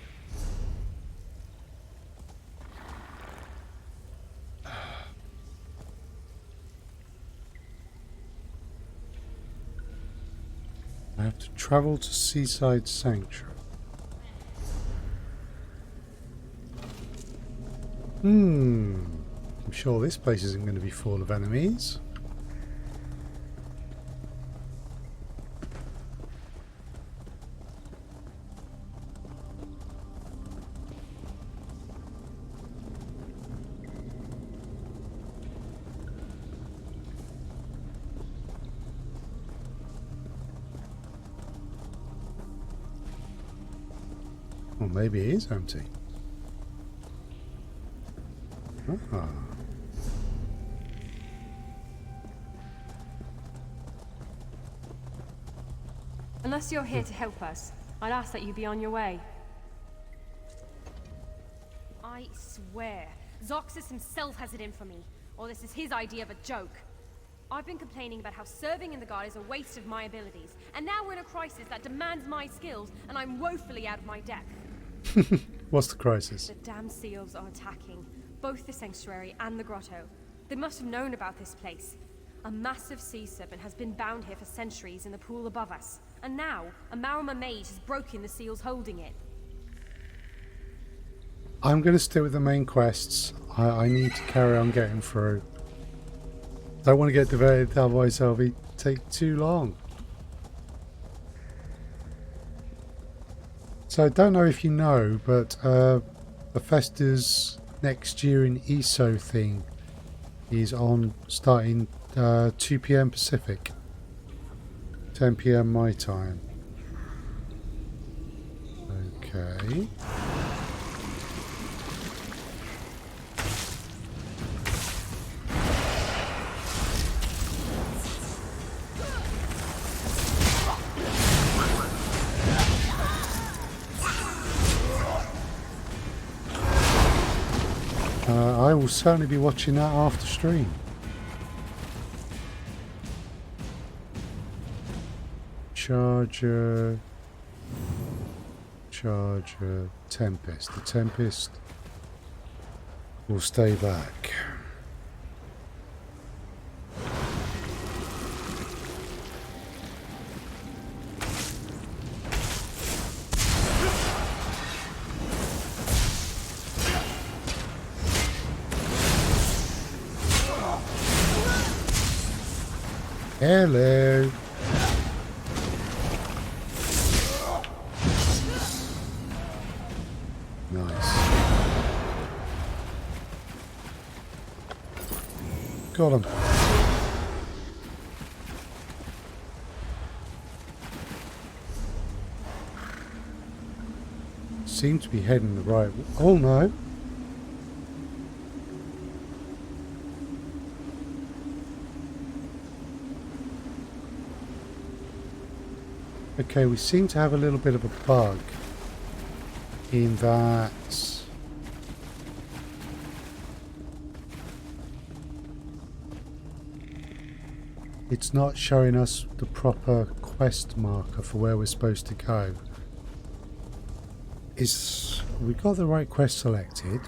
I have to travel to Seaside Sanctuary. I'm sure this place isn't going to be full of enemies. Or maybe it is empty. Ah. Unless you're here to help us, I'd ask that you be on your way. I swear, Zoxus himself has it in for me, or this is his idea of a joke. I've been complaining about how serving in the Guard is a waste of my abilities, and now we're in a crisis that demands my skills, and I'm woefully out of my depth. What's the crisis? The damn seals are attacking, both the Sanctuary and the Grotto. They must have known about this place. A massive sea serpent has been bound here for centuries in the pool above us, and now a Maromer mage has broken the seals holding it. I'm going to stick with the main quests. I need to carry on getting through. Don't want to get diverted, otherwise it'll take too long. So I don't know if you know, but Bethesda's next year in ESO thing is on starting 2 PM Pacific, 10 PM my time. Okay. I will certainly be watching that after stream. Charger, Tempest. The Tempest will stay back. Hello. Nice. Got him. Seem to be heading the right way. Oh no. Okay, we seem to have a little bit of a bug in that it's not showing us the proper quest marker for where we're supposed to go. We got the right quest selected?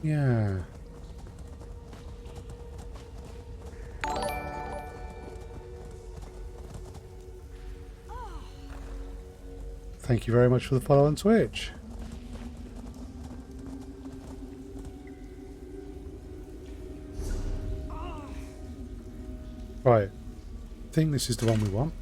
Yeah. Thank you very much for the follow on Twitch. Right. I think this is the one we want.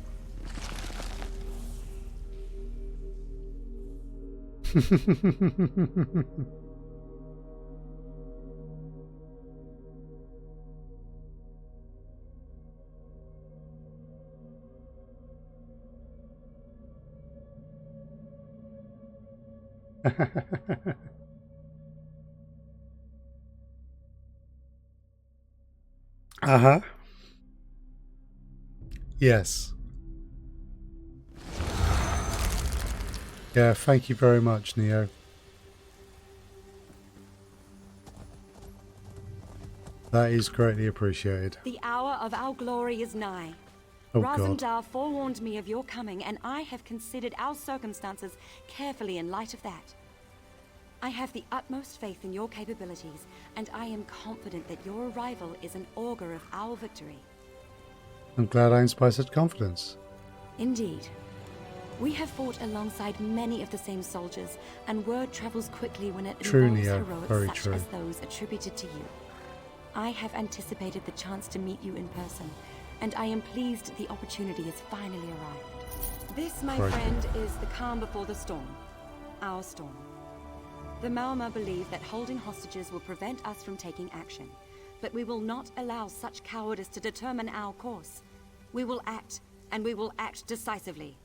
Uh-huh. Yes. Yeah, thank you very much, Neo. That is greatly appreciated. The hour of our glory is nigh. Oh, God. Razumdar forewarned me of your coming, and I have considered our circumstances carefully in light of that. I have the utmost faith in your capabilities, and I am confident that your arrival is an augur of our victory. I'm glad I inspire such confidence. Indeed. We have fought alongside many of the same soldiers, and word travels quickly when it involves heroics very such true. as those attributed to you. I have anticipated the chance to meet you in person, and I am pleased the opportunity has finally arrived. This, my friend, is the calm before the storm. Our storm. The Maromer believe that holding hostages will prevent us from taking action, but we will not allow such cowardice to determine our course. We will act, and we will act decisively.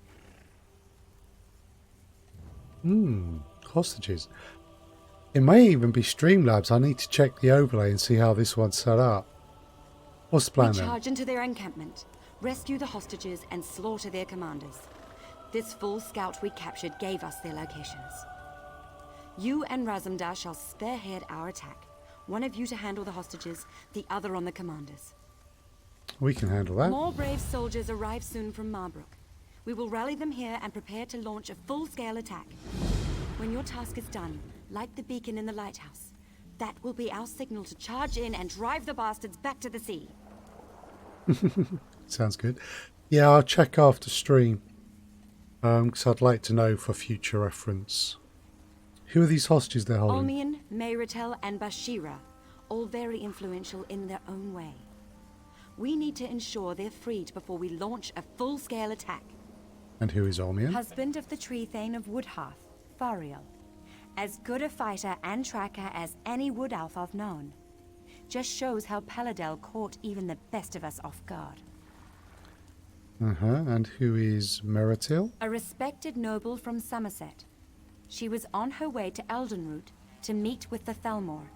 Hostages. It may even be Streamlabs. I need to check the overlay and see how this one's set up. What's the plan We then? charge into their encampment, rescue the hostages, and slaughter their commanders. This full scout we captured gave us their locations. You and Razumdar shall spearhead our attack. One of you to handle the hostages, the other on the commanders. We can handle that. More brave soldiers arrive soon from Marbrook. We will rally them here and prepare to launch a full-scale attack. When your task is done, light the beacon in the lighthouse. That will be our signal to charge in and drive the bastards back to the sea. Sounds good. Yeah, I'll check after stream. Because I'd like to know for future reference Who are these hostages they're holding? Ulmian, Mayratel, and Bashira, all very influential in their own way. We need to ensure they're freed before we launch a full-scale attack. And who is Ulmian? Husband of the Tree Thane of Woodheath, Fariel. As good a fighter and tracker as any wood elf I've known. Just shows how Pelidil caught even the best of us off guard. And who is Meratil? A respected noble from Somerset. She was on her way to Eldenroot to meet with the Thalmor.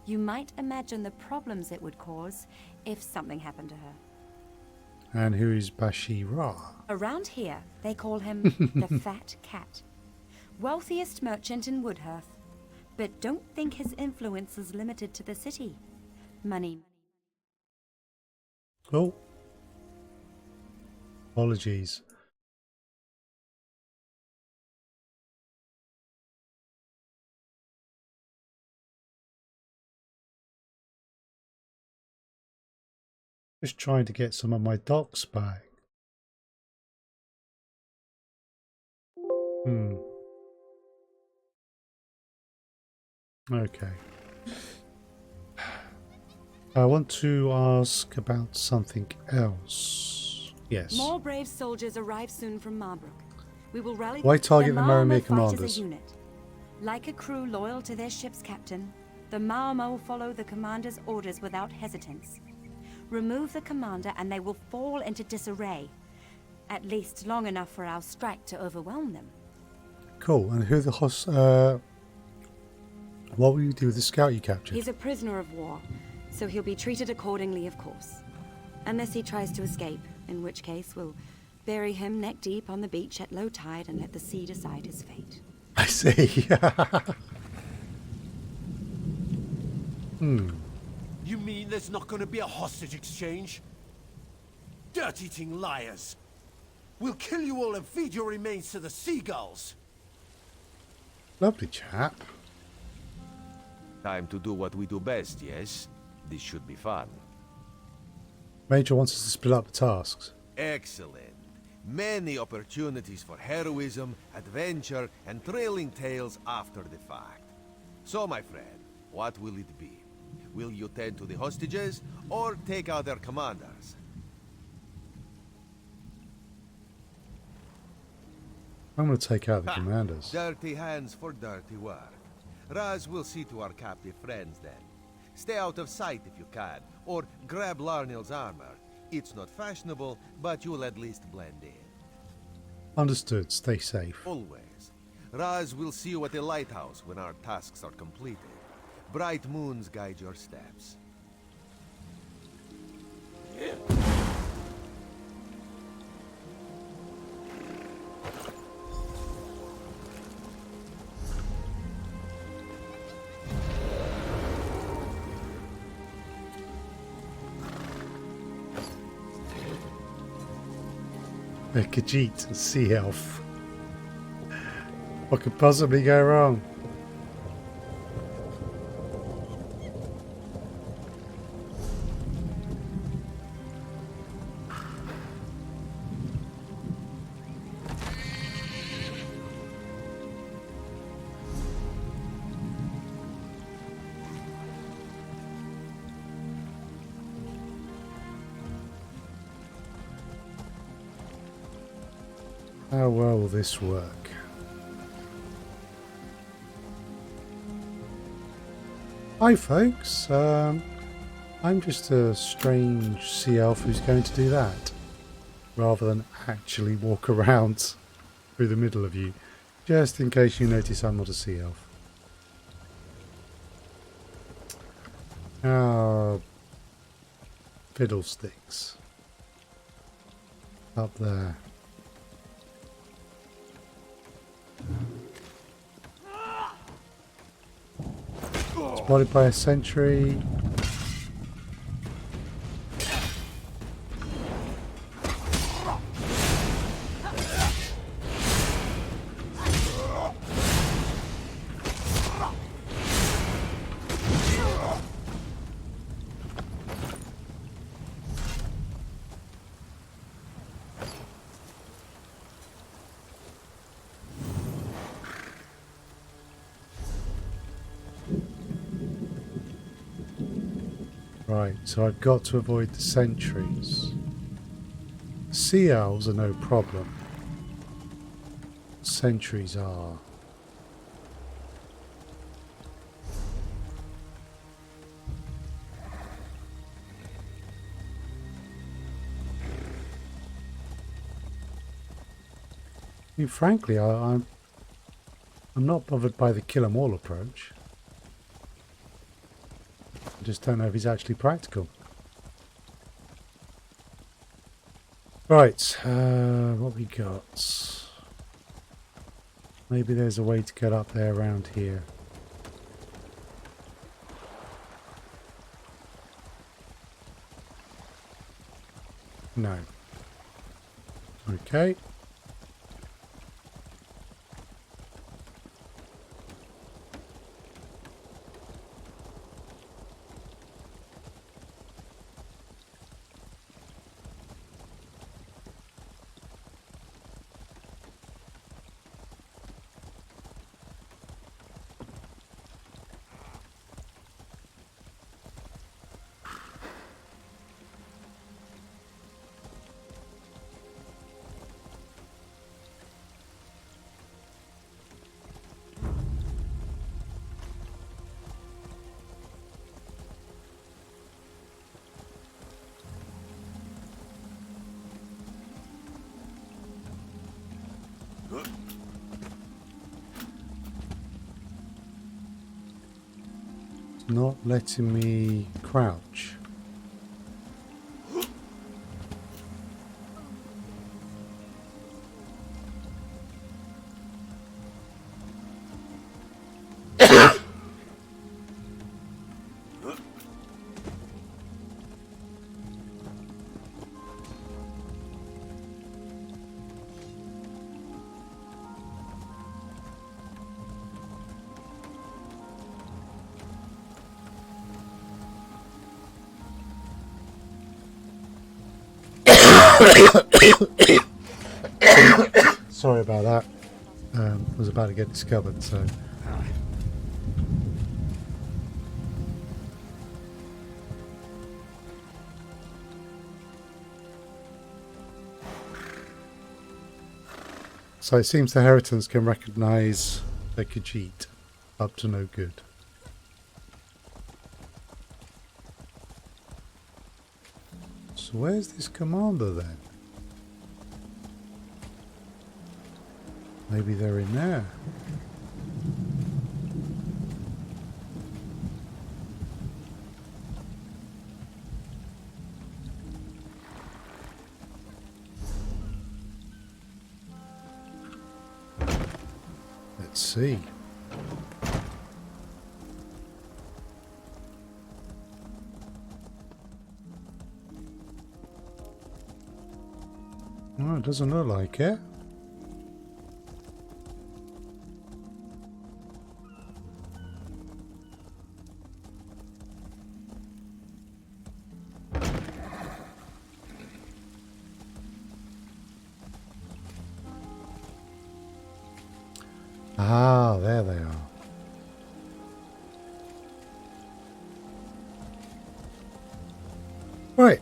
You might imagine the problems it would cause if something happened to her. And who is Bashira? Around here, they call him the Fat Cat. Wealthiest merchant in Woodheath. But don't think his influence is limited to the city. Money. Oh. Apologies. Just trying to get some of my docs back. Okay. I want to ask about something else. Yes. More brave soldiers arrive soon from Marbrook. We will rally. Why target the Maromer fight commanders? as a unit. Like a crew loyal to their ship's captain, the Maromer will follow the commander's orders without hesitance. Remove the commander and they will fall into disarray. At least long enough for our strike to overwhelm them. Cool. And who are the what will you do with the scout you captured? He's a prisoner of war, so he'll be treated accordingly, of course. Unless he tries to escape, in which case we'll bury him neck deep on the beach at low tide and let the sea decide his fate. I see. You mean there's not going to be a hostage exchange? Dirt-eating liars! We'll kill you all and feed your remains to the seagulls! Lovely chap. Time to do what we do best, yes? This should be fun. Major wants us to split up the tasks. Excellent. Many opportunities for heroism, adventure, and thrilling tales after the fact. So, my friend, what will it be? Will you tend to the hostages, or take out their commanders? I'm going to take out the commanders. Dirty hands for dirty work. Raz will see to our captive friends then. Stay out of sight if you can, or grab Larnill's armor. It's not fashionable, but you'll at least blend in. Understood. Stay safe. Always. Raz will see you at the lighthouse when our tasks are completed. Bright moons guide your steps. A Khajiit, a sea elf. What could possibly go wrong? How well will this work? Hi folks, I'm just a strange sea elf who's going to do that, rather than actually walk around through the middle of you, just in case you notice I'm not a sea elf. Ah, fiddlesticks. Up there. Spotted by a sentry. Right, so I've got to avoid the sentries. Sea owls are no problem. Sentries are. I mean, frankly, I'm not bothered by the kill 'em all approach. I just don't know if he's actually practical. Right, what we got? Maybe there's a way to get up there around here. No. Okay. Not letting me crouch. Sorry about that. I was about to get discovered, so. So it seems the Heritance can recognise the Khajiit. Up to no good. So where's this commander then? Maybe they're in there. Let's see. Oh, it doesn't look like it. Ah, there they are. Right.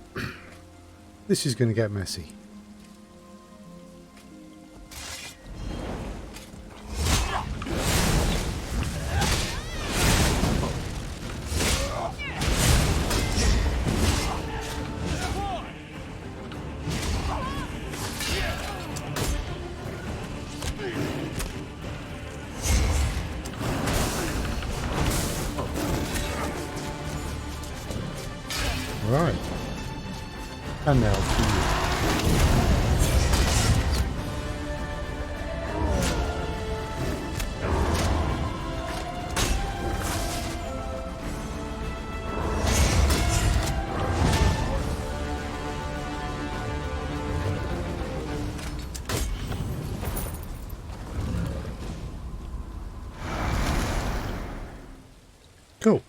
This is going to get messy. Right. And now to you. Cool.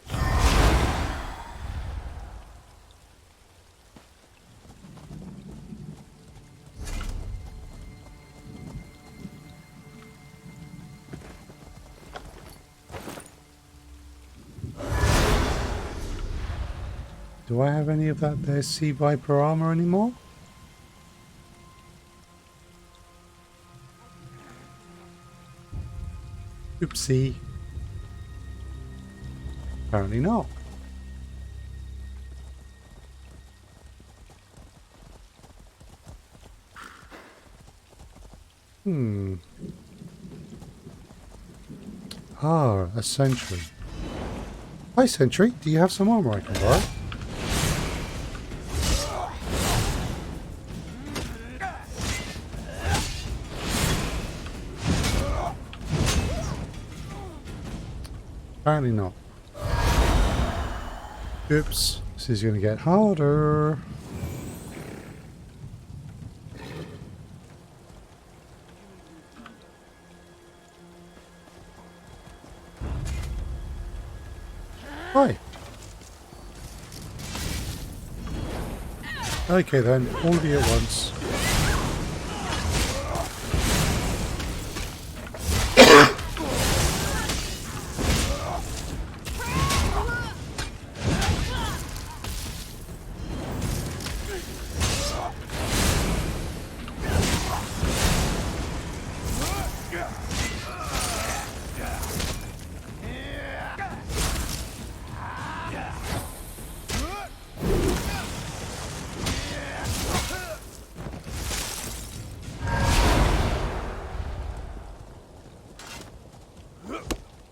Do I have any of that there Sea Viper armor anymore? Oopsie. Apparently not. Ah, a sentry. Hi sentry, do you have some armor I can buy? Apparently not. Oops, this is going to get harder. Hi. Okay then, all of you at once.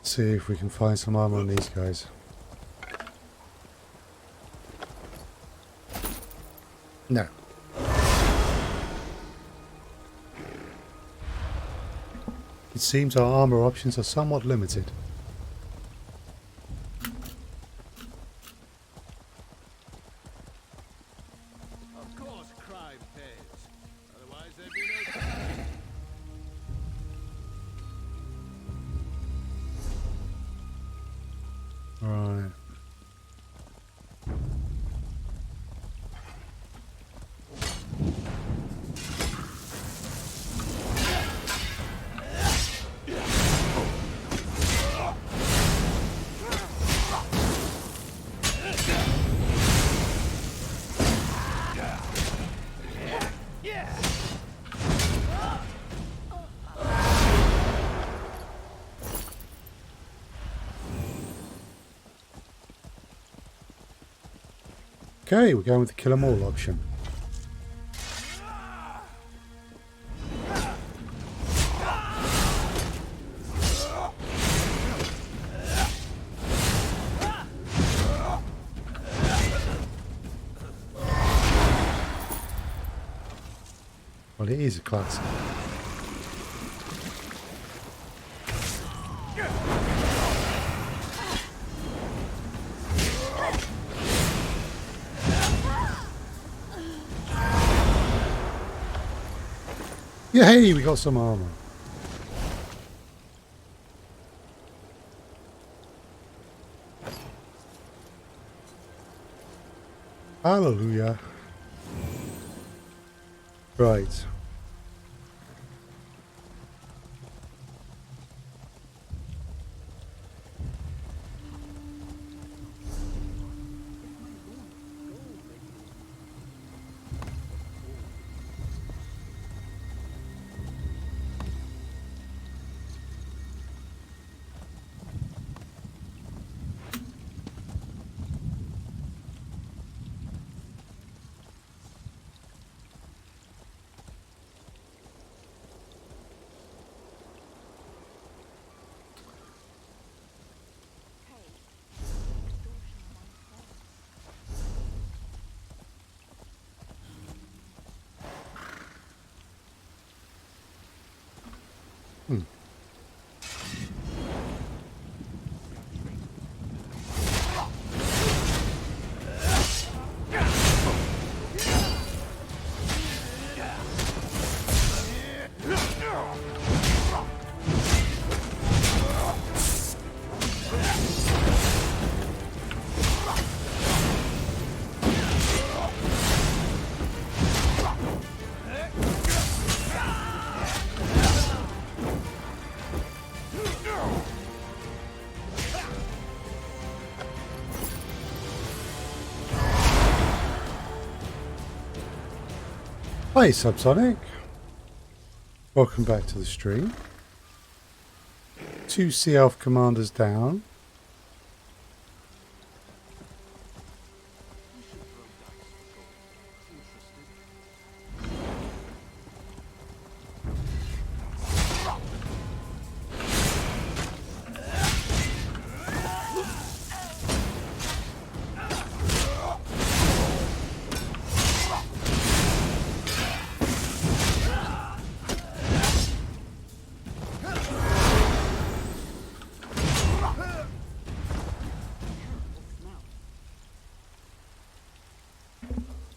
See if we can find some armor on these guys. No. It seems our armor options are somewhat limited. Of course crime pays. Otherwise there'd be no crime. Right. Okay, we're going with the kill 'em all option. Well, it is a classic. Yay, we got some armor. Hallelujah. Right. Hi, Subsonic. Welcome back to the stream. 2 Sea Elf commanders down.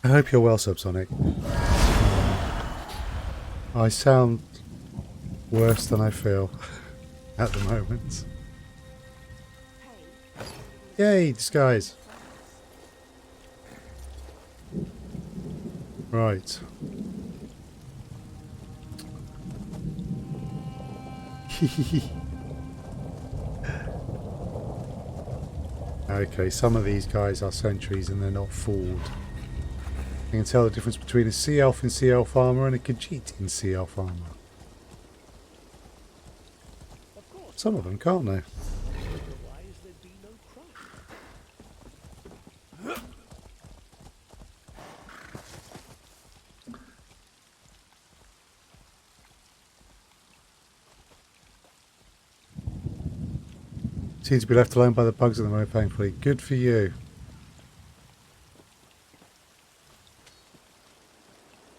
I hope you're well, Subsonic. I sound worse than I feel at the moment. Yay, disguise. Right. Okay, some of these guys are sentries and they're not fooled. You can tell the difference between a Sea Elf in Sea Elf armour and a Khajiit in Sea Elf armour. Some of them, can't they? Seem to be left alone by the bugs at the moment, thankfully. Good for you.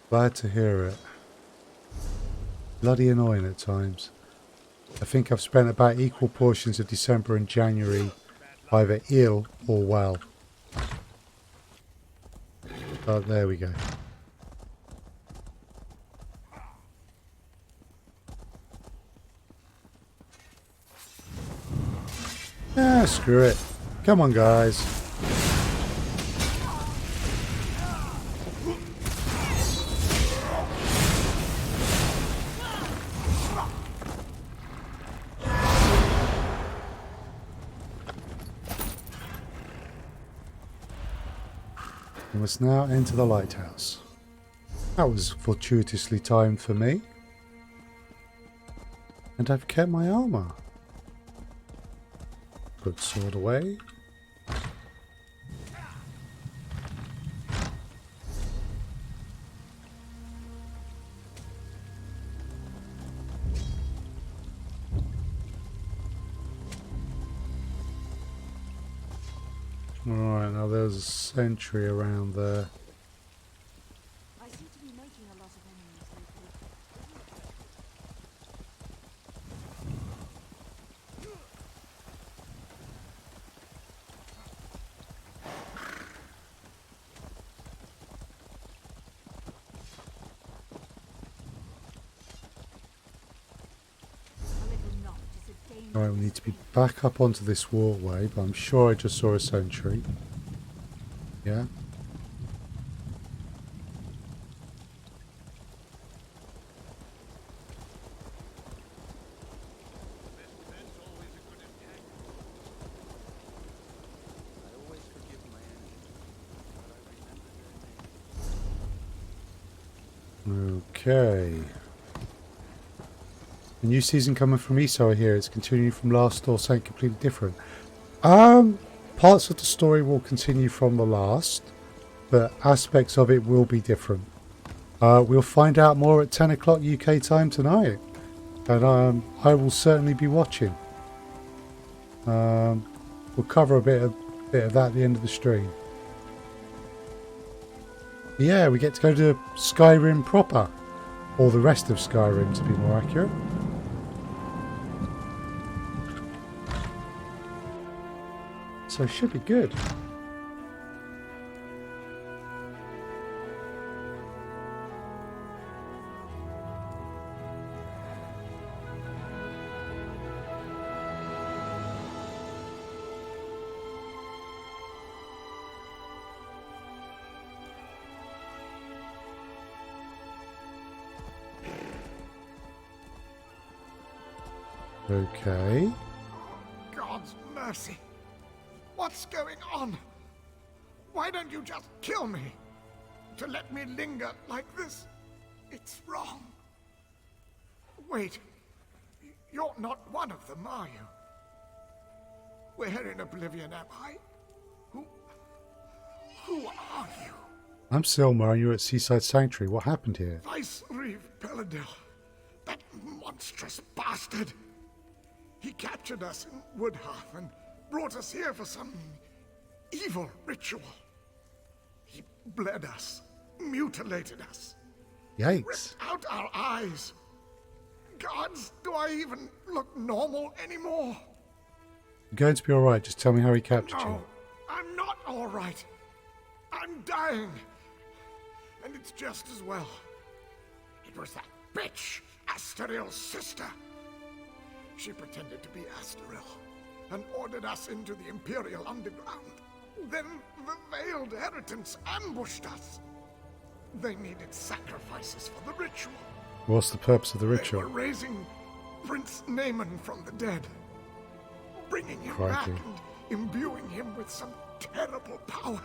Glad to hear it. Bloody annoying at times. I think I've spent about equal portions of December and January either ill or well. But there we go. Ah, screw it. Come on, guys. We must now enter the lighthouse. That was fortuitously timed for me. And I've kept my armour. Put sword away. Alright, now there's a sentry around there. I seem to be making a lot of enemies Alright, we need to be back up onto this walkway, but I'm sure I just saw a sentry. Yeah. Okay. A new season coming from ESO here. It's continuing from last or something completely different. Parts of the story will continue from the last, but aspects of it will be different. We'll find out more at 10 o'clock UK time tonight, and I will certainly be watching. We'll cover a bit of that at the end of the stream. Yeah, we get to go to Skyrim proper, or the rest of Skyrim to be more accurate. So it should be good. Okay. God's mercy. What's going on? Why don't you just kill me? To let me linger like this? It's wrong. Wait. You're not one of them, are you? Where in Oblivion am I? Who are you? I'm Silmar and you're at Seaside Sanctuary. What happened here? Vice Reeve Pelidil. That monstrous bastard. He captured us in Woodheath and brought us here for some evil ritual. He bled us, mutilated us. Yikes. Ripped out our eyes. Gods, do I even look normal anymore? You're going to be alright. Just tell me how he captured you. No, I'm not alright. I'm dying. And it's just as well. It was that bitch, Asteril's sister. She pretended to be Asteril and ordered us into the Imperial Underground. Then the Veiled Heritance ambushed us. They needed sacrifices for the ritual. What's the purpose of the They ritual? were raising Prince Naemon from the dead, bringing him Crikey. back and imbuing him with some terrible power.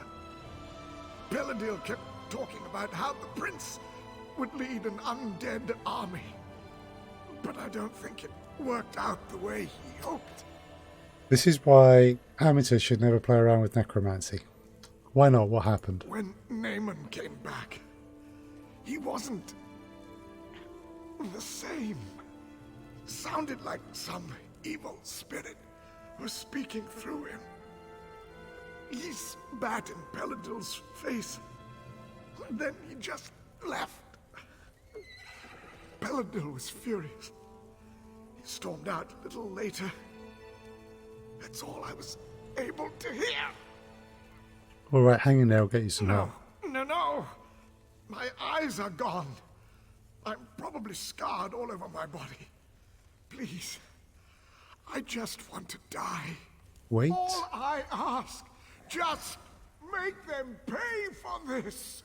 Pelidil kept talking about how the prince would lead an undead army. But I don't think it worked out the way he hoped. This is why amateurs should never play around with necromancy. Why not? What happened? When Naemon came back, he wasn't the same. Sounded like some evil spirit was speaking through him. He spat in Pelidil's face. Then he just left. Pelidil was furious. He stormed out a little later. That's all I was able to hear. Alright, hang in there. I'll get you some help. No. My eyes are gone. I'm probably scarred all over my body. Please. I just want to die. Wait. All I ask, just make them pay for this.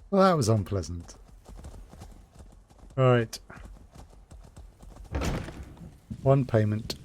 Well, that was unpleasant. Alright. One payment.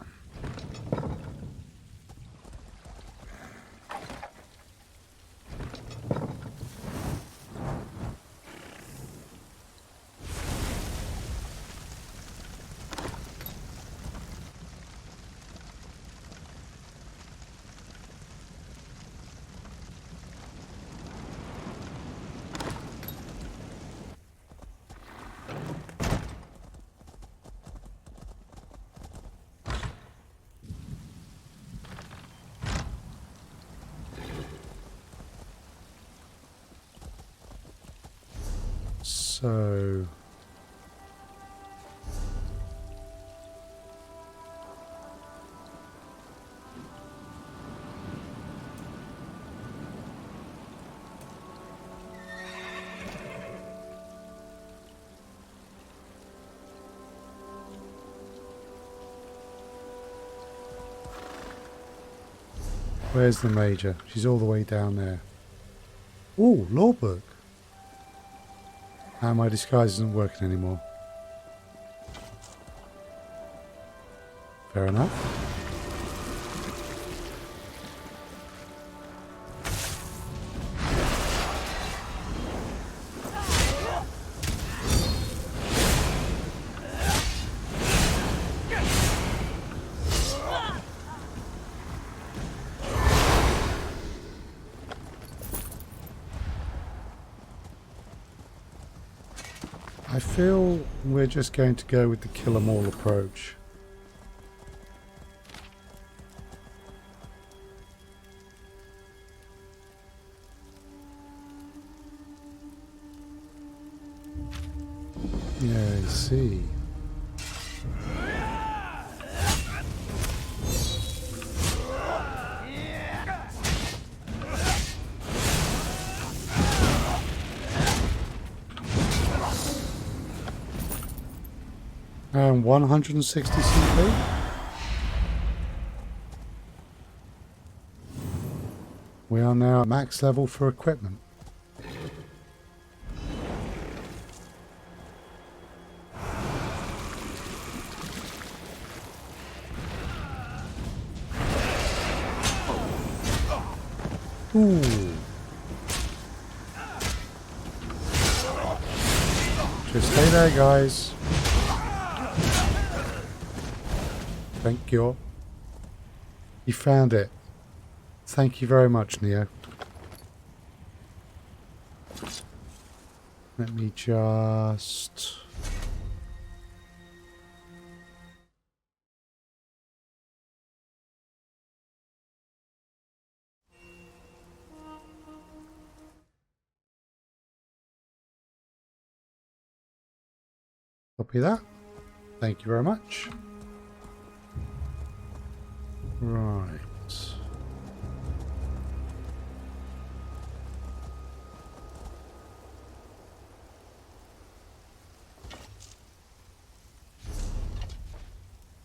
So... Where's the Major? She's all the way down there. Ooh, law book. And my disguise isn't working anymore. Fair enough. I feel we're just going to go with the kill 'em all approach. Yeah, I see. And 160 CP. We are now at max level for equipment. Ooh. Just stay there, guys. Thank you. You found it. Thank you very much, Neo. Let me just... Copy that. Thank you very much. Right.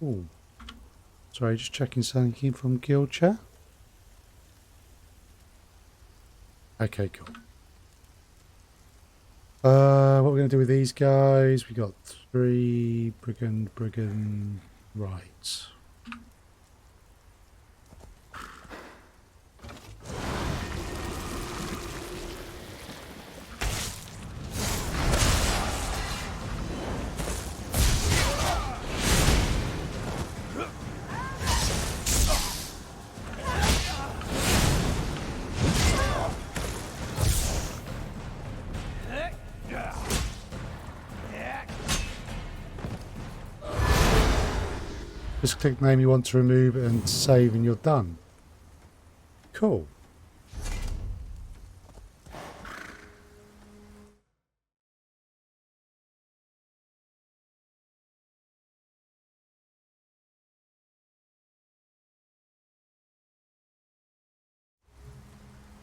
Oh, sorry, just checking something from guild chat. Okay, cool. What we're going to do with these guys? We got 3 brigand, right. Just click name you want to remove and save and you're done. Cool.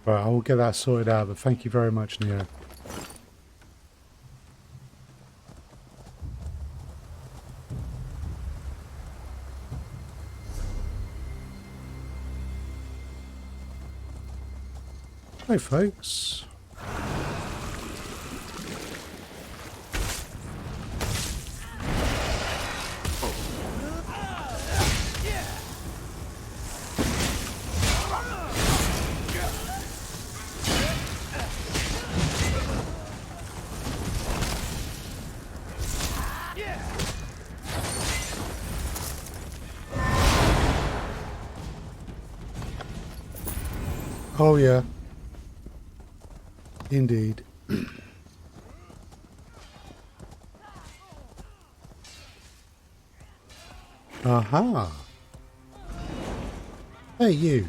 Right, I will get that sorted out, but thank you very much, Neo. Hi, folks. Oh, yeah. Indeed. Aha. Hey, you.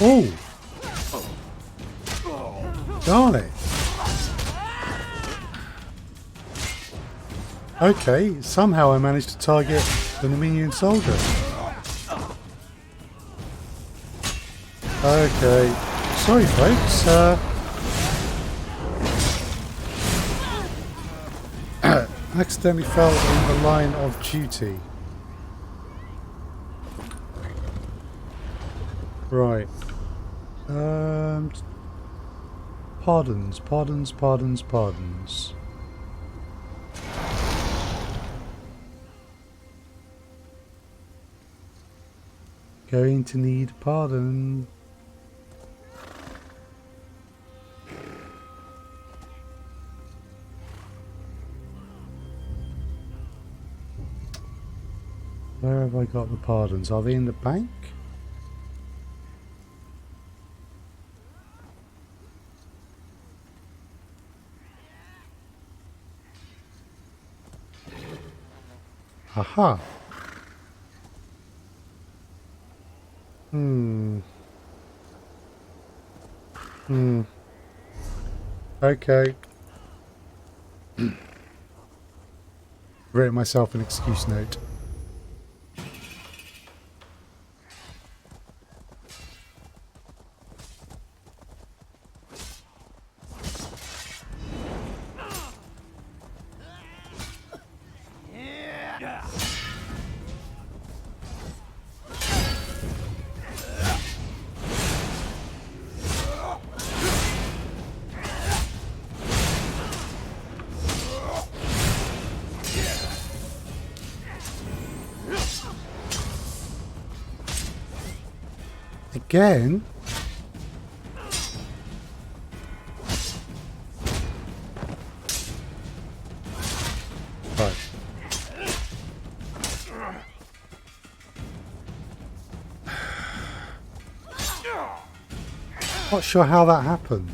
Oh! Darn it! Okay, somehow I managed to target the minion soldier. Okay, sorry folks, accidentally fell in the line of duty. Right. Pardons. Going to need pardon. Where have I got the pardons? Are they in the bank? Aha. Okay. Written myself an excuse note. Again? Right. Not sure how that happened.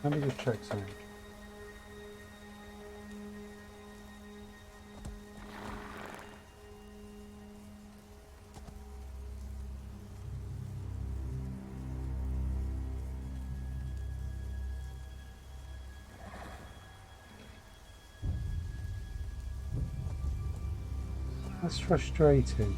Let me just check something. That's frustrating.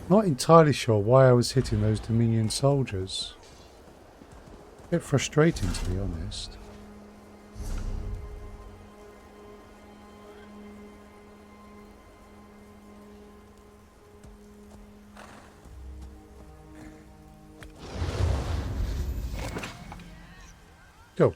Not entirely sure why I was hitting those Dominion soldiers. A bit frustrating, to be honest. Go.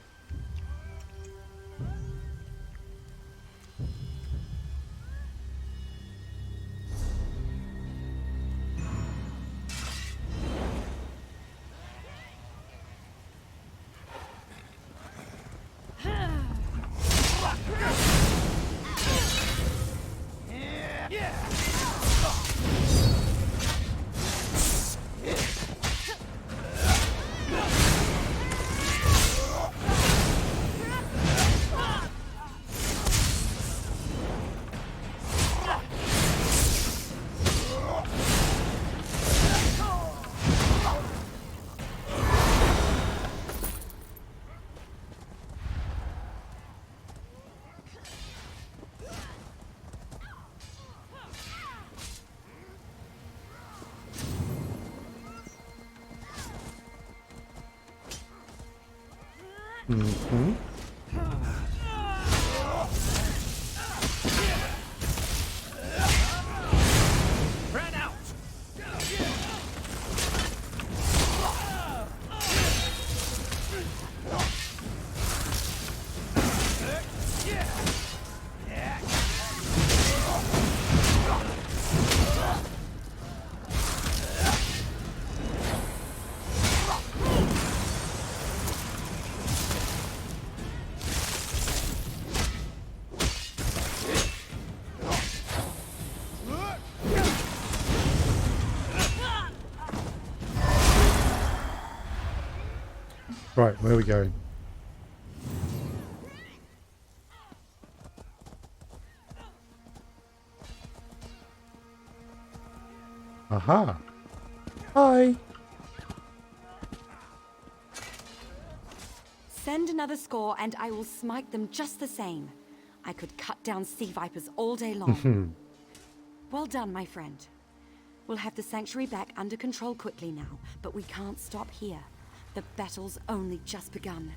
Mm-hmm. Right, where are we going? Aha! Hi! Send another score and I will smite them just the same. I could cut down sea vipers all day long. Well done, my friend. We'll have the sanctuary back under control quickly now, but we can't stop here. The battle's only just begun.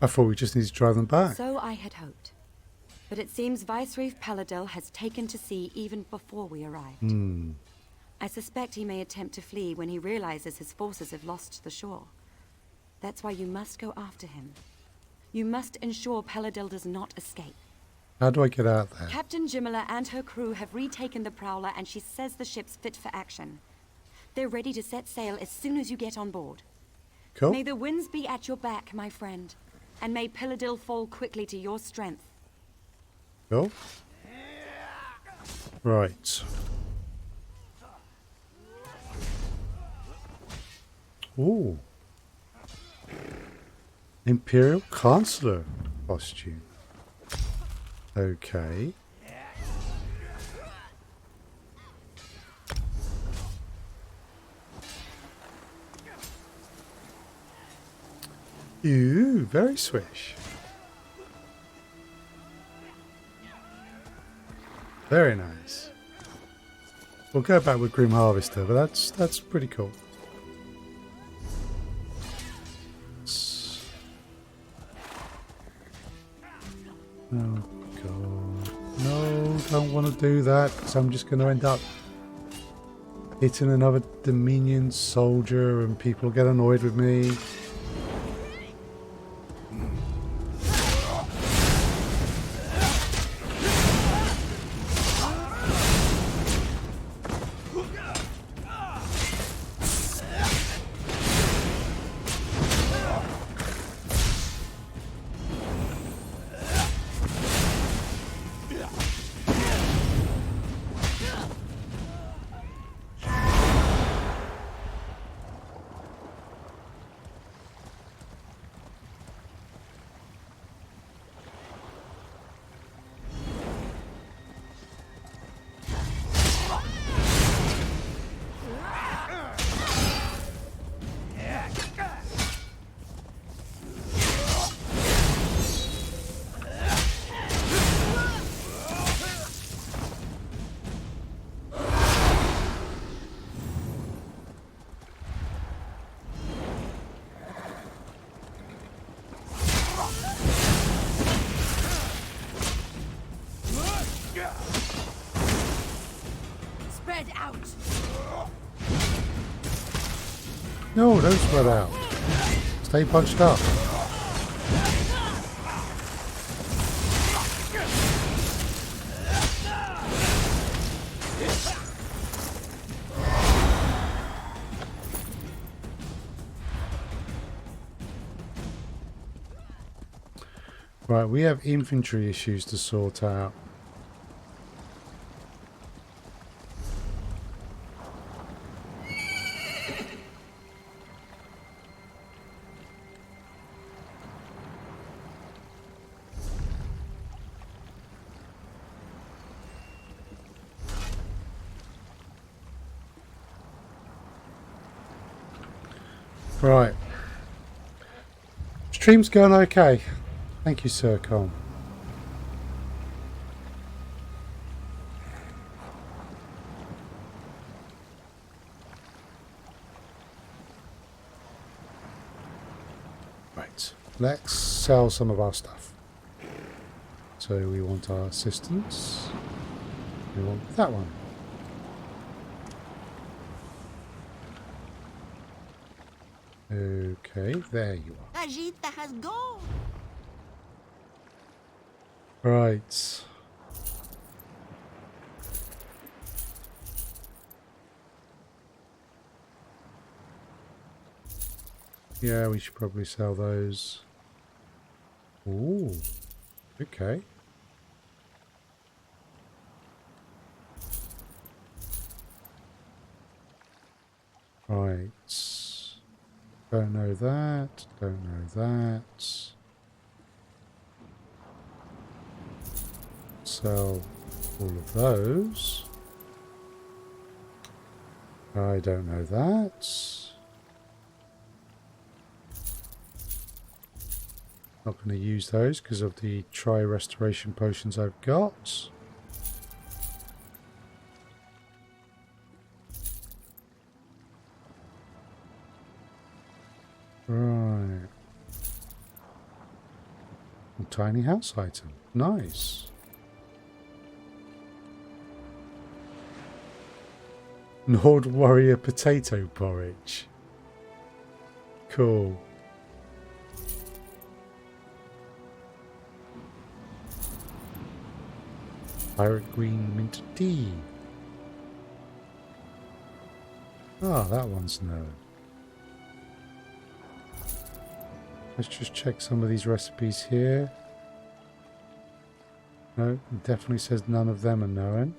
I thought we just need to drive them back. So I had hoped. But it seems Viceroy Pelidil has taken to sea even before we arrived. I suspect he may attempt to flee when he realizes his forces have lost the shore. That's why you must go after him. You must ensure Pelidil does not escape. How do I get out there? Captain Jimala and her crew have retaken the Prowler, and she says the ship's fit for action. They're ready to set sail as soon as you get on board. Cool. May the winds be at your back, my friend, and may Pelidil fall quickly to your strength. Cool. Right. Ooh. Imperial Chancellor costume. Okay. Ooh, very swish. Very nice. We'll go back with Grim Harvester, but that's pretty cool. Oh god. No, don't want to do that, because I'm just going to end up hitting another Dominion soldier and people get annoyed with me. Spread out. No, don't spread out. Stay bunched up. Right, we have infantry issues to sort out. Right. Stream's going okay. Thank you, Sir Cole. Right. Let's sell some of our stuff. So we want our assistants. We want that one. Okay, there you are. Ajita has gone. Right. Yeah, we should probably sell those. Ooh. Okay. Right. Don't know that. Don't know that. Sell all of those. I don't know that. Not going to use those because of the tri-restoration potions I've got. Right. A tiny house item. Nice. Nord Warrior potato porridge. Cool. Pirate green mint tea. Ah, that one's known. Let's just check some of these recipes here. No, it definitely says none of them are known.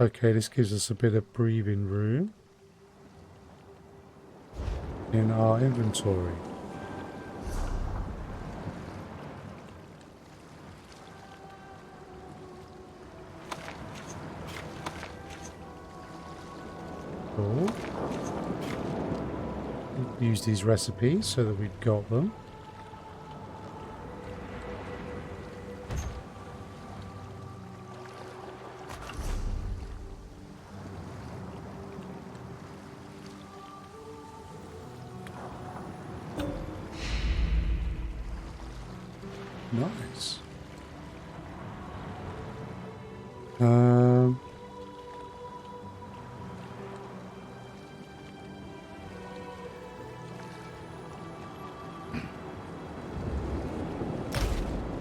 Okay, this gives us a bit of breathing room in our inventory. Cool. Use these recipes so that we've got them. Nice.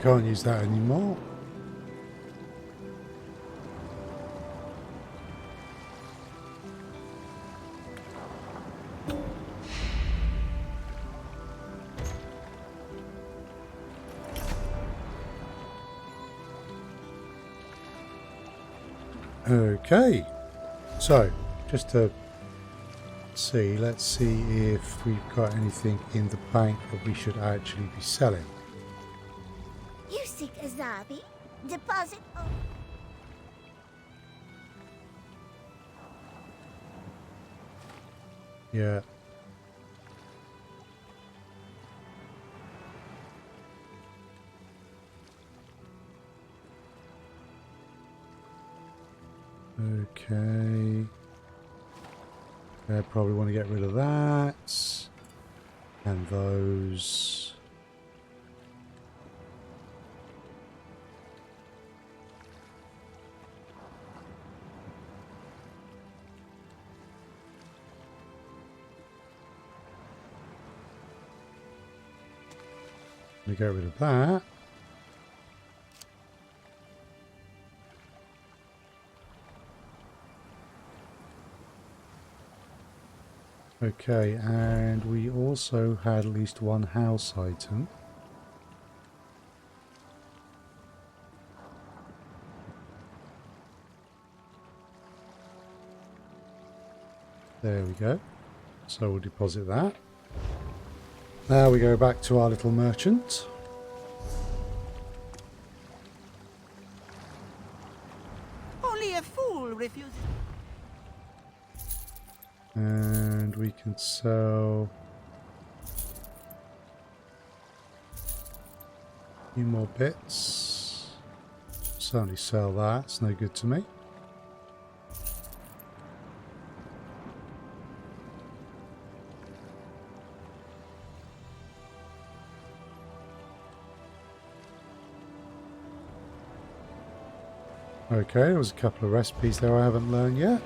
Can't use that anymore. Okay, so just to see, let's see if we've got anything in the bank that we should actually be selling. You seek Azabi? Deposit. Yeah. Okay. I probably want to get rid of that. And those. We get rid of that. Okay, and we also had at least one house item. There we go. So we'll deposit that. Now we go back to our little merchant. Only a fool refuses. And we can sell a few more bits. Certainly sell that, it's no good to me. Okay, there was a couple of recipes there I haven't learned yet.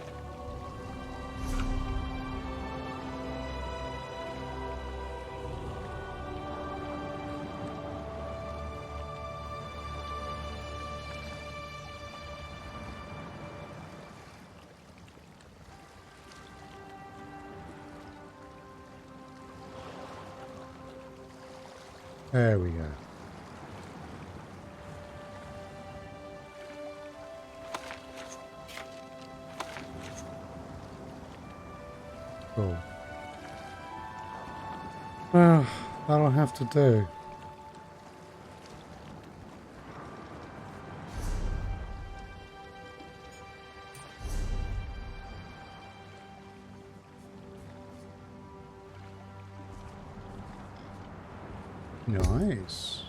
There we go. Cool. Well, that'll have to do. Nice.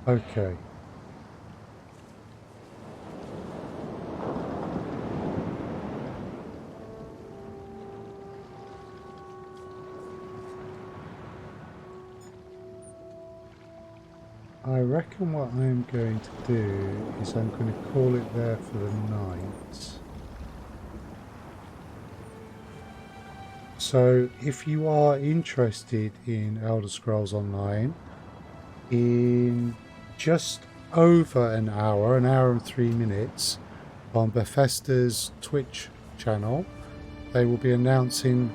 Okay. I reckon what I'm going to do is I'm going to call it there for the night. So if you are interested in Elder Scrolls Online, in just over an hour and 3 minutes, on Bethesda's Twitch channel, they will be announcing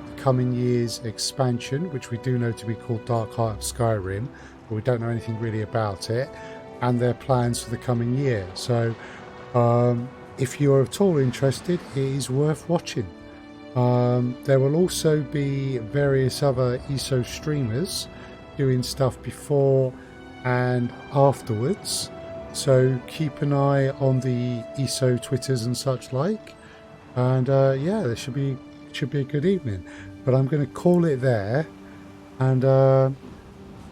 the coming year's expansion, which we do know to be called Dark Heart of Skyrim, but we don't know anything really about it, and their plans for the coming year. So if you are at all interested, it is worth watching. There will also be various other ESO streamers doing stuff before and afterwards, so keep an eye on the ESO Twitters and such like, and yeah, there should be a good evening. But I'm going to call it there, and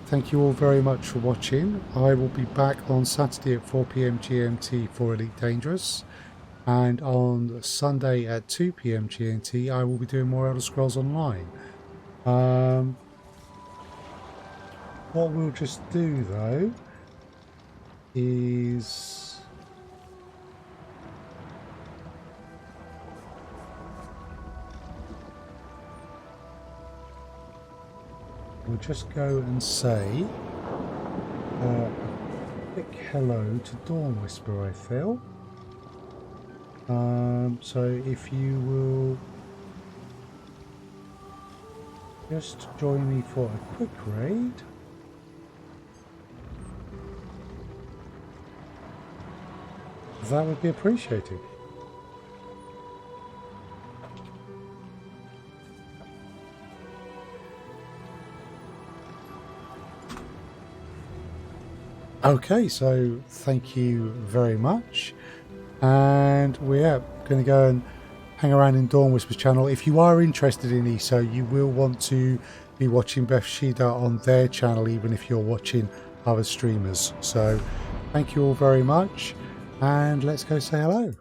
thank you all very much for watching. I will be back on Saturday at 4 PM GMT for Elite Dangerous, and on Sunday at 2 PM GMT I will be doing more Elder Scrolls Online. What we'll just do though is we'll just go and say a quick hello to Dawn Whisper, I feel. So if you will just join me for a quick raid. That would be appreciated. Okay, so thank you very much, and we're going to go and hang around in Dawn Whisper's channel. If you are interested in ESO, you will want to be watching Bethesda on their channel, even if you're watching other streamers. So thank you all very much, and let's go say hello.